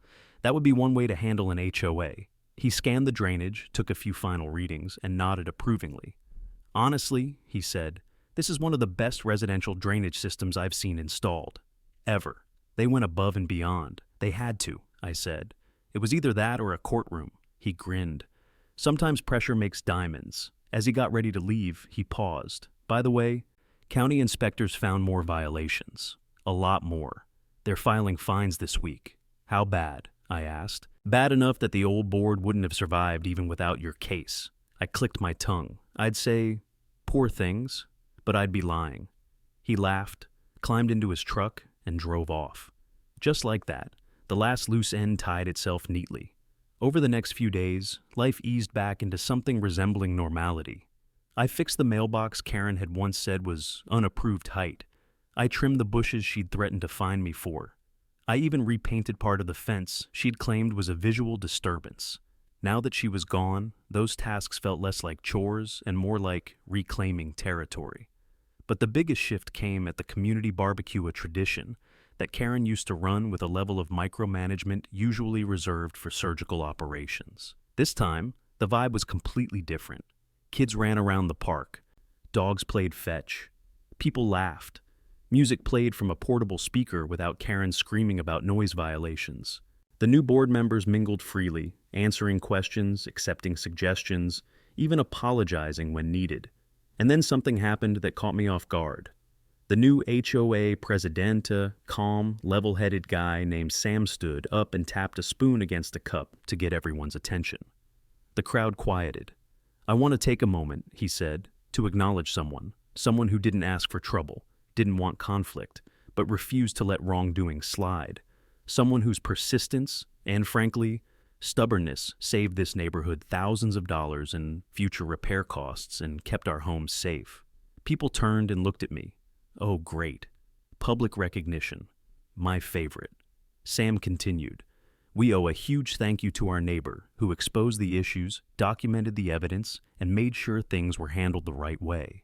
that would be one way to handle an HOA. He scanned the drainage, took a few final readings, and nodded approvingly. "Honestly," he said, "this is one of the best residential drainage systems I've seen installed. Ever. They went above and beyond. They had to," I said. "It was either that or a courtroom." He grinned. "Sometimes pressure makes diamonds." As he got ready to leave, he paused. "By the way, county inspectors found more violations. A lot more. They're filing fines this week." "How bad?" I asked. "Bad enough that the old board wouldn't have survived even without your case." I clicked my tongue. I'd say, poor things, but I'd be lying. He laughed, climbed into his truck, and drove off. Just like that, the last loose end tied itself neatly. Over the next few days, life eased back into something resembling normality. I fixed the mailbox Karen had once said was unapproved height. I trimmed the bushes she'd threatened to fine me for. I even repainted part of the fence she'd claimed was a visual disturbance. Now that she was gone, those tasks felt less like chores and more like reclaiming territory. But the biggest shift came at the community barbecue, a tradition that Karen used to run with a level of micromanagement usually reserved for surgical operations. This time, the vibe was completely different. Kids ran around the park. Dogs played fetch. People laughed. Music played from a portable speaker without Karen screaming about noise violations. The new board members mingled freely, answering questions, accepting suggestions, even apologizing when needed. And then something happened that caught me off guard. The new HOA presidente, calm, level-headed guy named Sam stood up and tapped a spoon against a cup to get everyone's attention. The crowd quieted. "I want to take a moment," he said, "to acknowledge someone who didn't ask for trouble, didn't want conflict, but refused to let wrongdoing slide. Someone whose persistence and, frankly, stubbornness saved this neighborhood thousands of dollars in future repair costs and kept our homes safe." People turned and looked at me. Oh, great. Public recognition. My favorite. Sam continued. "We owe a huge thank you to our neighbor who exposed the issues, documented the evidence, and made sure things were handled the right way."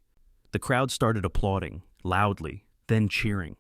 The crowd started applauding, loudly, then cheering.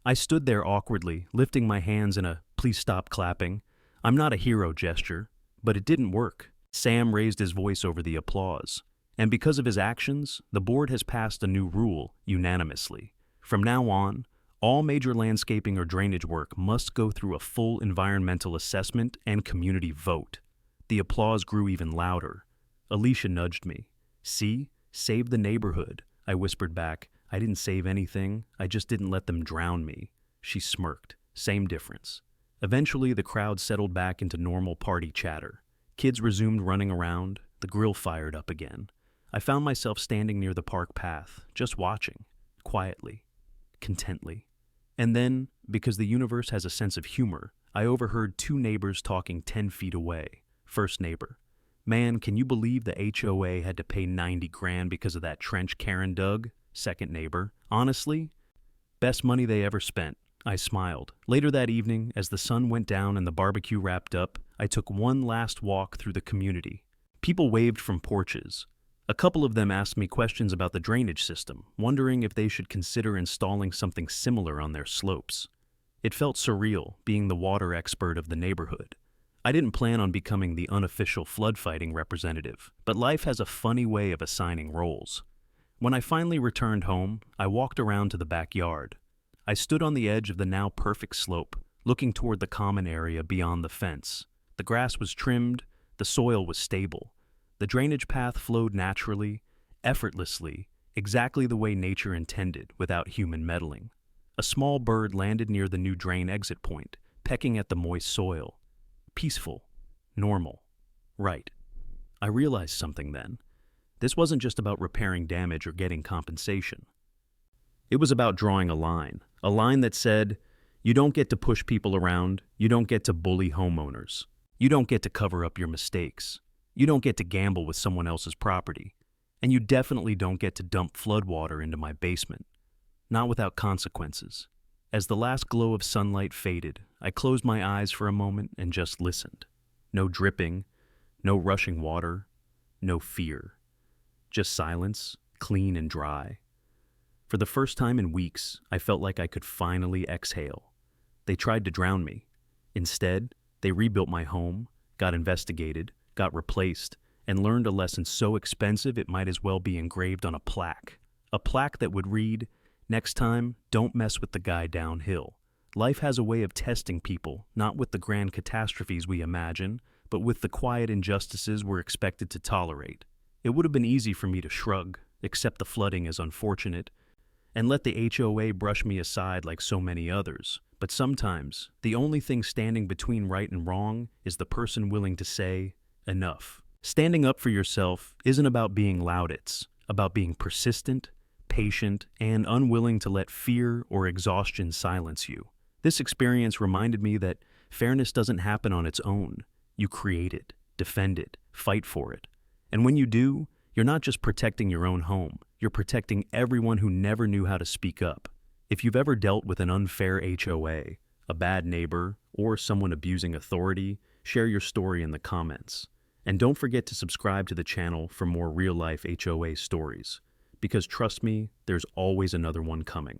I stood there awkwardly, lifting my hands in a "please stop clapping." I'm not a hero gesture, but it didn't work. Sam raised his voice over the applause. And because of his actions, the board has passed a new rule unanimously. From now on, all major landscaping or drainage work must go through a full environmental assessment and community vote. The applause grew even louder. Alicia nudged me. "See? Save the neighborhood," I whispered back. "I didn't save anything. I just didn't let them drown me." She smirked. Same difference. Eventually, the crowd settled back into normal party chatter. Kids resumed running around. The grill fired up again. I found myself standing near the park path, just watching, quietly, contently. And then, because the universe has a sense of humor, I overheard two neighbors talking 10 feet away. First neighbor. "Man, can you believe the HOA had to pay 90 grand because of that trench Karen dug?" Second neighbor. "Honestly, best money they ever spent." I smiled. Later that evening, as the sun went down and the barbecue wrapped up, I took one last walk through the community. People waved from porches. A couple of them asked me questions about the drainage system, wondering if they should consider installing something similar on their slopes. It felt surreal, being the water expert of the neighborhood. I didn't plan on becoming the unofficial flood-fighting representative, but life has a funny way of assigning roles. When I finally returned home, I walked around to the backyard. I stood on the edge of the now perfect slope, looking toward the common area beyond the fence. The grass was trimmed, the soil was stable. The drainage path flowed naturally, effortlessly, exactly the way nature intended, without human meddling. A small bird landed near the new drain exit point, pecking at the moist soil. Peaceful. Normal. Right. I realized something then. This wasn't just about repairing damage or getting compensation. It was about drawing a line that said, you don't get to push people around, you don't get to bully homeowners. You don't get to cover up your mistakes. You don't get to gamble with someone else's property. And you definitely don't get to dump floodwater into my basement. Not without consequences. As the last glow of sunlight faded, I closed my eyes for a moment and just listened. No dripping, no rushing water, no fear. Just silence, clean and dry. For the first time in weeks, I felt like I could finally exhale. They tried to drown me. Instead, they rebuilt my home, got investigated, got replaced, and learned a lesson so expensive it might as well be engraved on a plaque. A plaque that would read, "Next time, don't mess with the guy downhill." Life has a way of testing people, not with the grand catastrophes we imagine, but with the quiet injustices we're expected to tolerate. It would have been easy for me to shrug, accept the flooding as unfortunate, and let the HOA brush me aside like so many others. But sometimes, the only thing standing between right and wrong is the person willing to say, enough. Standing up for yourself isn't about being loud, it's about being persistent, patient, and unwilling to let fear or exhaustion silence you. This experience reminded me that fairness doesn't happen on its own. You create it, defend it, fight for it. And when you do, you're not just protecting your own home, you're protecting everyone who never knew how to speak up. If you've ever dealt with an unfair HOA, a bad neighbor, or someone abusing authority, share your story in the comments. And don't forget to subscribe to the channel for more real-life HOA stories. Because trust me, there's always another one coming.